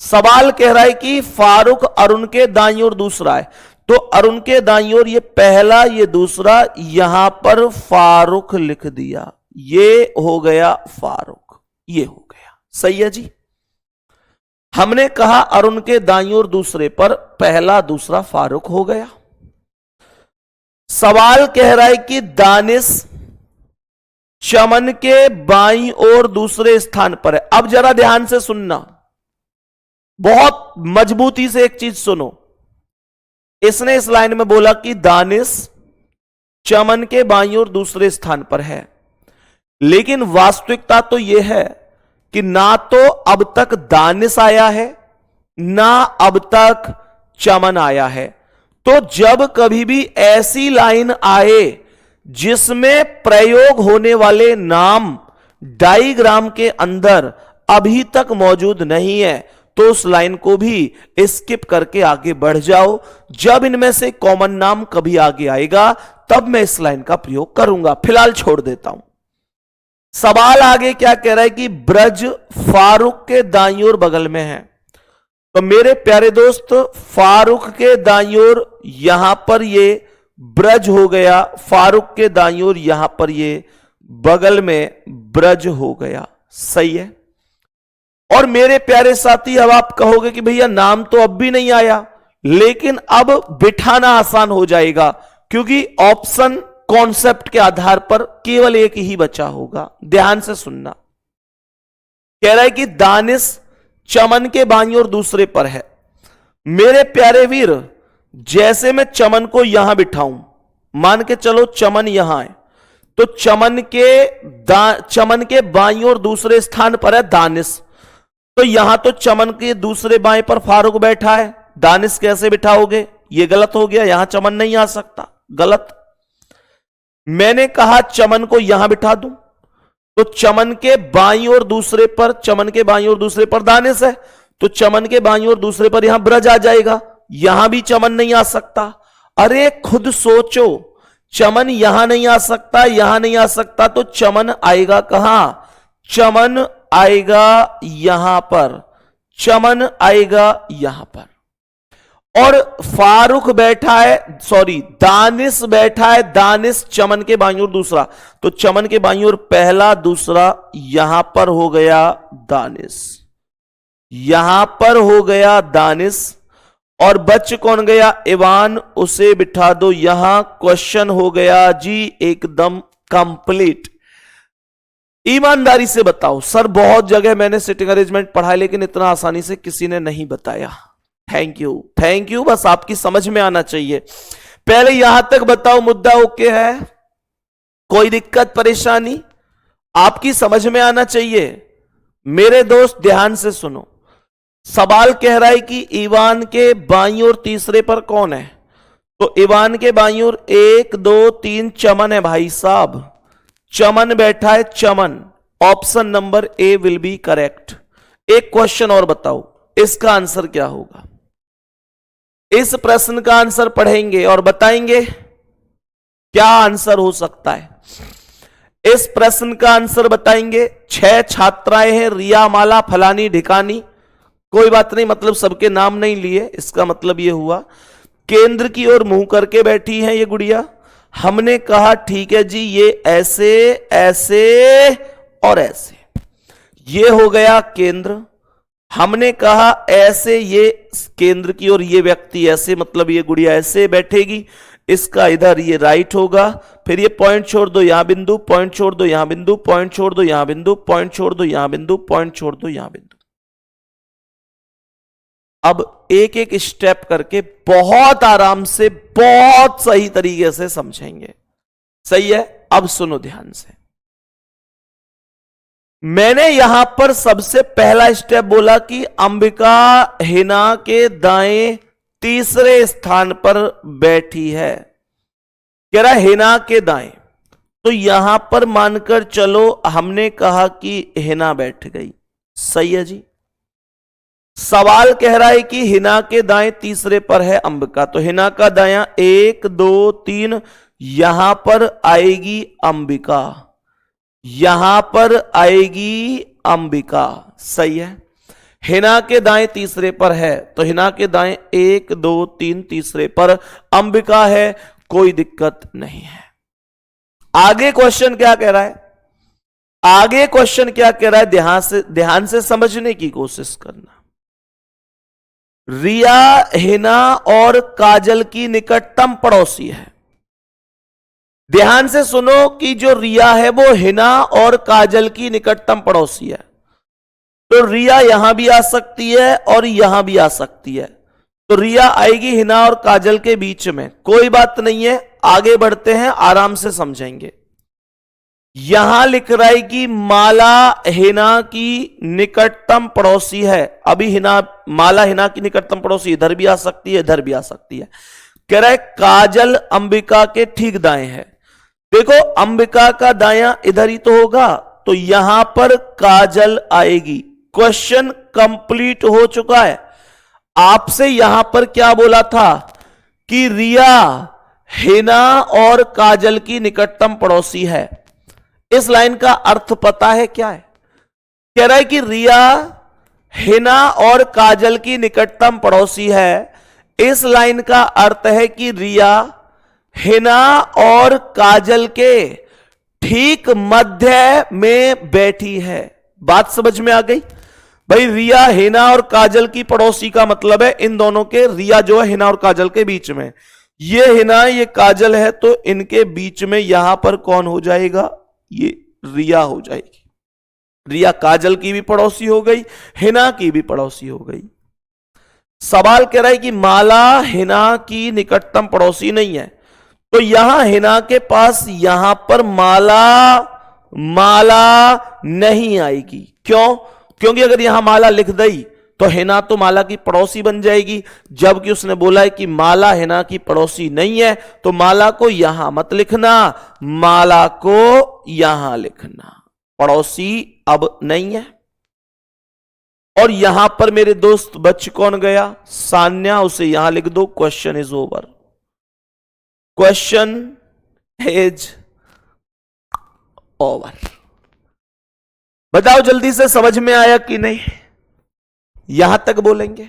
सवाल कह रहा है कि फारूक अरुण के दाईं ओर दूसरा है, तो अरुण के दाईं ओर ये पहला, ये दूसरा, यहां पर फारूक लिख दिया। ये हो गया फारूक, ये हो गया। सही है जी। हमने कहा अरुण के दाईं ओर दूसरे पर पहला दूसरा फारूक हो गया। सवाल कह रहा है कि दानिश चमन के बाईं ओर दूसरे स्थान पर है। अब जरा ध्यान से सुनना, बहुत मजबूती से एक चीज सुनो। इसने इस लाइन में बोला कि दानिश चमन के बाईं ओर दूसरे स्थान पर है, लेकिन वास्तविकता तो यह है कि ना तो अब तक दानिश आया है, ना अब तक चमन आया है। तो जब कभी भी ऐसी लाइन आए जिसमें प्रयोग होने वाले नाम डायग्राम के अंदर अभी तक मौजूद नहीं है, तो उस लाइन को भी स्किप करके आगे बढ़ जाओ। जब इनमें से कॉमन नाम कभी आगे आएगा तब मैं इस लाइन का प्रयोग करूंगा, फिलहाल छोड़ देता हूं। सवाल आगे क्या कह रहा है कि ब्रज फारूक के दाईं ओर बगल में है। तो मेरे प्यारे दोस्त, फारूक के दाईं ओर यहां पर ये ब्रज हो गया, फारूक के दाईं ओर यहां पर ये बगल में ब्रज हो गया। सही है। और मेरे प्यारे साथी, अब आप कहोगे कि भैया नाम तो अब भी नहीं आया, लेकिन अब बिठाना आसान हो जाएगा, क्योंकि ऑप्शन कॉन्सेप्ट के आधार पर केवल एक ही बचा होगा। ध्यान से सुनना। कह रहा है कि दानिश चमन के बाईं ओर दूसरे पर है। मेरे प्यारे वीर, जैसे मैं चमन को यहां बिठाऊं, मान के चलो चमन यहां है, तो चमन के बाईं ओर दूसरे स्थान पर है दानिश। तो यहां तो चमन के दूसरे बाएं पर फारूक बैठा है, दानिश कैसे बिठाओगे? यह गलत हो गया, यहां चमन नहीं आ सकता, गलत। मैंने कहा चमन को यहां बिठा दूं, तो चमन के बाईं ओर दूसरे पर, चमन के बाईं ओर दूसरे पर दानिश है, तो चमन के बाईं ओर दूसरे पर यहां ब्रज आ जाएगा, यहां भी चमन नहीं आ सकता। अरे खुद सोचो, चमन यहां नहीं आ सकता, यहां नहीं आ सकता, तो चमन आएगा कहां? चमन आएगा यहां पर, चमन आएगा यहां पर। और फारूक बैठा है, सॉरी दानिश बैठा है, दानिश चमन के बाईं ओर दूसरा, तो चमन के बाईं ओर पहला दूसरा, यहां पर हो गया दानिश, यहां पर हो गया दानिश। और बच कौन गया? इवान, उसे बिठा दो यहां। क्वेश्चन हो गया जी एकदम कंप्लीट। ईमानदारी से बताओ सर, बहुत जगह मैंने सिटिंग अरेंजमेंट पढ़ा है, लेकिन इतना आसानी से किसी ने नहीं बताया। थैंक यू, थैंक यू, बस आपकी समझ में आना चाहिए। पहले यहां तक बताओ, मुद्दा ओके है? कोई दिक्कत परेशानी? आपकी समझ में आना चाहिए। मेरे दोस्त ध्यान से सुनो। सवाल कह रहा है कि ईवान के बाईं ओर तीसरे पर कौन है? तो ईवान के बाईं ओर 1 2 3 चमन है भाई साहब, चमन बैठा है, Chaman. Option number A will be correct. एक क्वेश्चन और बताओ, इसका आंसर क्या होगा? इस प्रश्न का आंसर पढ़ेंगे और बताएंगे क्या आंसर हो सकता है। इस प्रश्न का आंसर बताएंगे। 6 छात्राएं हैं, रिया, माला, फलानी, ढिकानी, कोई बात नहीं, मतलब सबके नाम नहीं लिए, इसका मतलब यह हुआ केंद्र की ओर मुंह करके बैठी है ये गुड़िया। हमने कहा ठीक है जी, ये ऐसे ऐसे और ऐसे, ये हो गया केंद्र। हमने कहा ऐसे, ये केंद्र की ओर, ये व्यक्ति ऐसे, मतलब ये गुड़िया ऐसे बैठेगी, इसका इधर ये राइट होगा। फिर ये पॉइंट छोड़ दो यहां बिंदु, पॉइंट छोड़ दो यहां बिंदु, पॉइंट छोड़ दो यहां बिंदु, पॉइंट छोड़ दो यहां बिंदु, पॉइंट छोड़ दो यहां बिंदु। अब एक एक स्टेप करके बहुत आराम से, बहुत सही तरीके से समझेंगे। सही है? अब सुनो ध्यान से। मैंने यहां पर सबसे पहला स्टेप बोला कि अंबिका हिना के दाएं तीसरे स्थान पर बैठी है। कह रहा हिना के दाएं, तो यहां पर मानकर चलो हमने कहा कि हिना बैठ गई। सही है जी। सवाल कह रहा है कि हिना के दाएं तीसरे पर है अंबिका, तो हिना का दायां 1 2 3, यहां पर आएगी अंबिका, यहां पर आएगी अंबिका। सही है। हिना के दाएं तीसरे पर है, तो हिना के दाएं 1 2 3 तीसरे पर अंबिका है, कोई दिक्कत नहीं है। आगे क्वेश्चन क्या कह रहा है? आगे क्वेश्चन क्या कह रहा है? ध्यान से समझने की कोशिश करना। रिया हिना और काजल की निकटतम पड़ोसी है। ध्यान से सुनो कि जो रिया है वो हिना और काजल की निकटतम पड़ोसी है। तो रिया यहां भी आ सकती है और यहां भी आ सकती है, तो रिया आएगी हिना और काजल के बीच में। कोई बात नहीं है, आगे बढ़ते हैं, आराम से समझेंगे। यहां लिख रहा है कि माला हिना की निकटतम पड़ोसी है। अभी माला हिना की निकटतम पड़ोसी इधर भी आ सकती है, इधर भी आ सकती है। कह रहा है काजल अंबिका के ठीक दाएं है। देखो अंबिका का दायां इधर ही तो होगा, तो यहां पर काजल आएगी। क्वेश्चन कंप्लीट हो चुका है। आपसे यहां पर क्या बोला था कि रिया हिना और काजल की निकटतम पड़ोसी है। इस लाइन का अर्थ पता है क्या है? कह रहा है कि रिया हिना और काजल की निकटतम पड़ोसी है। इस लाइन का अर्थ है कि रिया हिना और काजल के ठीक मध्य में बैठी है। बात समझ में आ गई भाई? रिया हिना और काजल की पड़ोसी का मतलब है इन दोनों के, रिया जो है हिना और काजल के बीच में, ये हिना ये काजल है, तो इनके बीच में यहां पर कौन हो जाएगा? ये रिया हो जाएगी। रिया काजल की भी पड़ोसी हो गई, हिना की भी पड़ोसी हो गई। सवाल कह रहा है कि माला हिना की निकटतम पड़ोसी नहीं है, तो यहां हिना के पास यहां पर माला नहीं आएगी। क्यों? क्योंकि अगर यहां माला लिख दी तो हिना तो माला की पड़ोसी बन जाएगी, जबकि उसने बोला है कि माला हिना की पड़ोसी नहीं है, तो माला को यहां मत लिखना, माला को यहां लिखना। पड़ोसी अब नहीं है। और यहां पर मेरे दोस्त बच कौन गया? सान्या, उसे यहां लिख दो। Question is over. Question is over. बताओ जल्दी से, समझ में आया कि नहीं? यहां तक बोलेंगे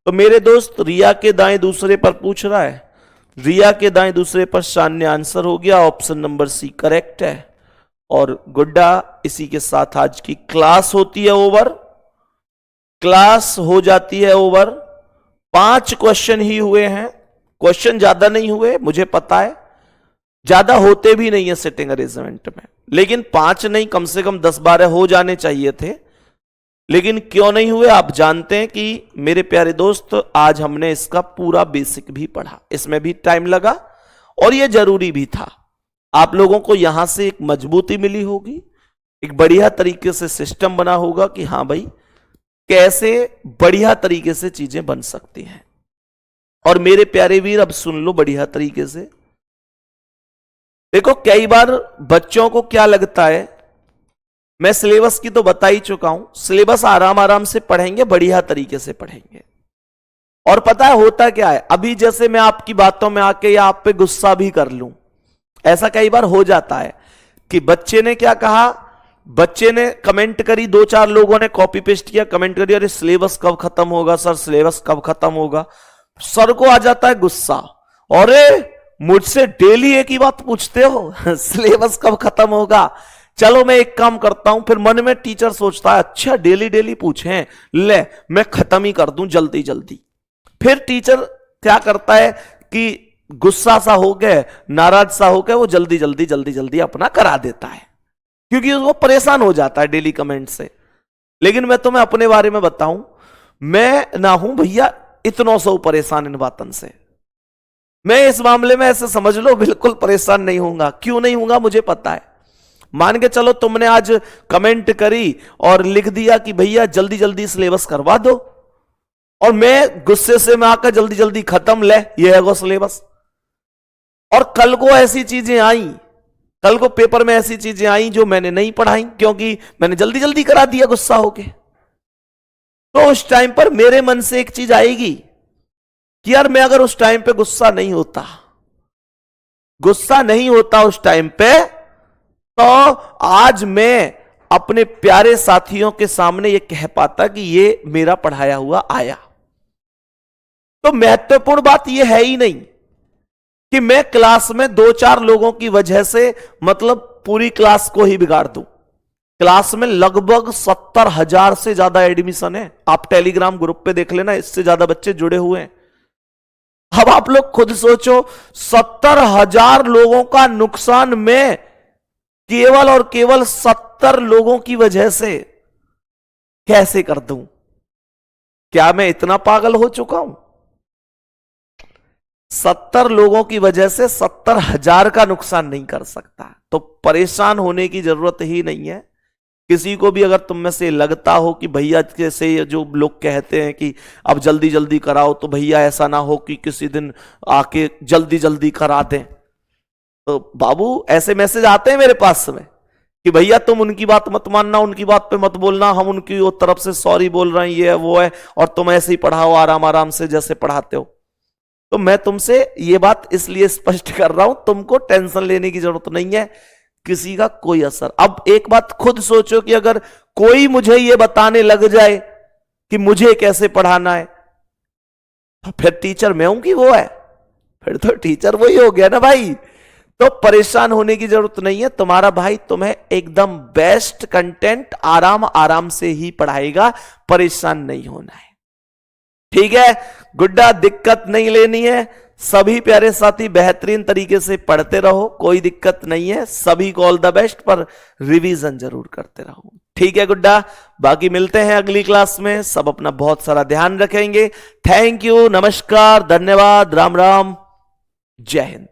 तो मेरे दोस्त रिया के दाएं दूसरे पर पूछ रहा है, रिया के दाएं दूसरे पर सान्य आंसर हो गया। ऑप्शन नंबर सी करेक्ट है। और गुड्डा, इसी के साथ आज की क्लास होती है ओवर। क्लास हो जाती है ओवर। 5 क्वेश्चन ही हुए हैं, क्वेश्चन ज्यादा नहीं हुए, मुझे पता है ज्यादा होते भी नहीं है सिटिंग अरेंजमेंट में, लेकिन 5 नहीं, कम से कम 10-12 हो जाने चाहिए थे। लेकिन क्यों नहीं हुए आप जानते हैं कि मेरे प्यारे दोस्त, आज हमने इसका पूरा बेसिक भी पढ़ा, इसमें भी टाइम लगा और यह जरूरी भी था। आप लोगों को यहां से एक मजबूती मिली होगी, एक बढ़िया तरीके से सिस्टम बना होगा कि हां भाई कैसे बढ़िया तरीके से चीजें बन सकती हैं। और मेरे प्यारे वीर, अब सुन लो बढ़िया तरीके से। देखो, कई बार बच्चों को क्या लगता है, मैं सिलेबस की तो बता ही चुका हूं, सिलेबस आराम आराम से पढ़ेंगे, बढ़िया तरीके से पढ़ेंगे। और पता है होता क्या है, अभी जैसे मैं आपकी बातों में आके या आप पे गुस्सा भी कर लूं, ऐसा कई बार हो जाता है कि बच्चे ने क्या कहा, बच्चे ने कमेंट करी, 2-4 लोगों ने कॉपी पेस्ट किया, कमेंट करी, अरे सिलेबस कब खत्म होगा सर, सिलेबस कब खत्म होगा। सर को आ जाता है गुस्सा, अरे मुझसे डेली एक ही बात पूछते हो सिलेबस कब खत्म होगा। चलो मैं एक काम करता हूं, फिर मन में टीचर सोचता है अच्छा डेली डेली पूछें, ले मैं खत्म ही कर दूं जल्दी जल्दी। फिर टीचर क्या करता है कि गुस्सा सा हो गए, नाराज सा हो गए, वो जल्दी जल्दी अपना करा देता है, क्योंकि वो परेशान हो जाता है डेली कमेंट से। लेकिन मैं तुम्हें अपने बारे में बताऊं, मैं ना हूं भैया इतनों सौ परेशान इन बातों से। मैं इस मामले में ऐसे समझ लो बिल्कुल परेशान नहीं होऊंगा। क्यों नहीं होऊंगा मुझे पता है। मान के चलो तुमने आज कमेंट करी और लिख दिया कि भैया जल्दी जल्दी सिलेबस करवा दो, और मैं गुस्से से मैं आकर जल्दी जल्दी खत्म, ले ये है वो सिलेबस। और कल को ऐसी चीजें आई, कल को पेपर में ऐसी चीजें आई जो मैंने नहीं पढ़ाई, क्योंकि मैंने जल्दी जल्दी करा दिया गुस्सा होके। तो उस टाइम पर मेरे मन से एक चीज आएगी कि यार मैं अगर उस टाइम पे गुस्सा नहीं होता उस टाइम पे, तो आज मैं अपने प्यारे साथियों के सामने ये कह पाता कि ये मेरा पढ़ाया हुआ आया। तो महत्वपूर्ण बात ये है ही नहीं कि मैं क्लास में 2-4 लोगों की वजह से मतलब पूरी क्लास को ही बिगाड़ दूं। क्लास में लगभग 70,000 से ज्यादा एडमिशन है, आप टेलीग्राम ग्रुप पे देख लेना, इससे ज्यादा बच्चे जुड़े हुए हैं। अब आप लोग खुद सोचो, 70,000 लोगों का नुकसान मैं केवल और केवल 70 लोगों की वजह से कैसे कर दूं? क्या मैं इतना पागल हो चुका हूं? 70 लोगों की वजह से 70,000 का नुकसान नहीं कर सकता। तो परेशान होने की जरूरत ही नहीं है। किसी को भी अगर तुम में से लगता हो कि भैया जैसे जो लोग कहते हैं कि अब जल्दी जल्दी कराओ, तो भैया ऐसा ना हो कि किसी दिन आके जल्दी जल्दी करा दें, तो बाबू ऐसे मैसेज आते हैं मेरे पास में कि भैया तुम उनकी बात मत मानना, उनकी बात पे मत बोलना, हम उनकी वो तरफ से सॉरी बोल रहे हैं, ये है वो है, और तुम ऐसे ही पढ़ाओ आराम आराम से जैसे पढ़ाते हो। तो मैं तुमसे ये बात इसलिए स्पष्ट कर रहा हूं, तुमको टेंशन लेने की जरूरत नहीं है, किसी का कोई असर। अब एक बात खुद सोचो कि अगर कोई मुझे ये बताने लग जाए कि मुझे कैसे पढ़ाना है, तो फिर टीचर मैं हूं कि वो है? फिर तो टीचर वही हो गया ना भाई। तो परेशान होने की जरूरत नहीं है, तुम्हारा भाई तुम्हें एकदम बेस्ट कंटेंट आराम आराम से ही पढ़ाएगा, परेशान नहीं होना है। ठीक है गुड्डा, दिक्कत नहीं लेनी है। सभी प्यारे साथी बेहतरीन तरीके से पढ़ते रहो, कोई दिक्कत नहीं है, सभी को ऑल द बेस्ट, पर रिवीजन जरूर करते रहो। ठीक है गुड्डा, बाकी मिलते हैं अगली क्लास में। सब अपना बहुत सारा ध्यान रखेंगे। थैंक यू, नमस्कार, धन्यवाद, राम राम, जय हिंद।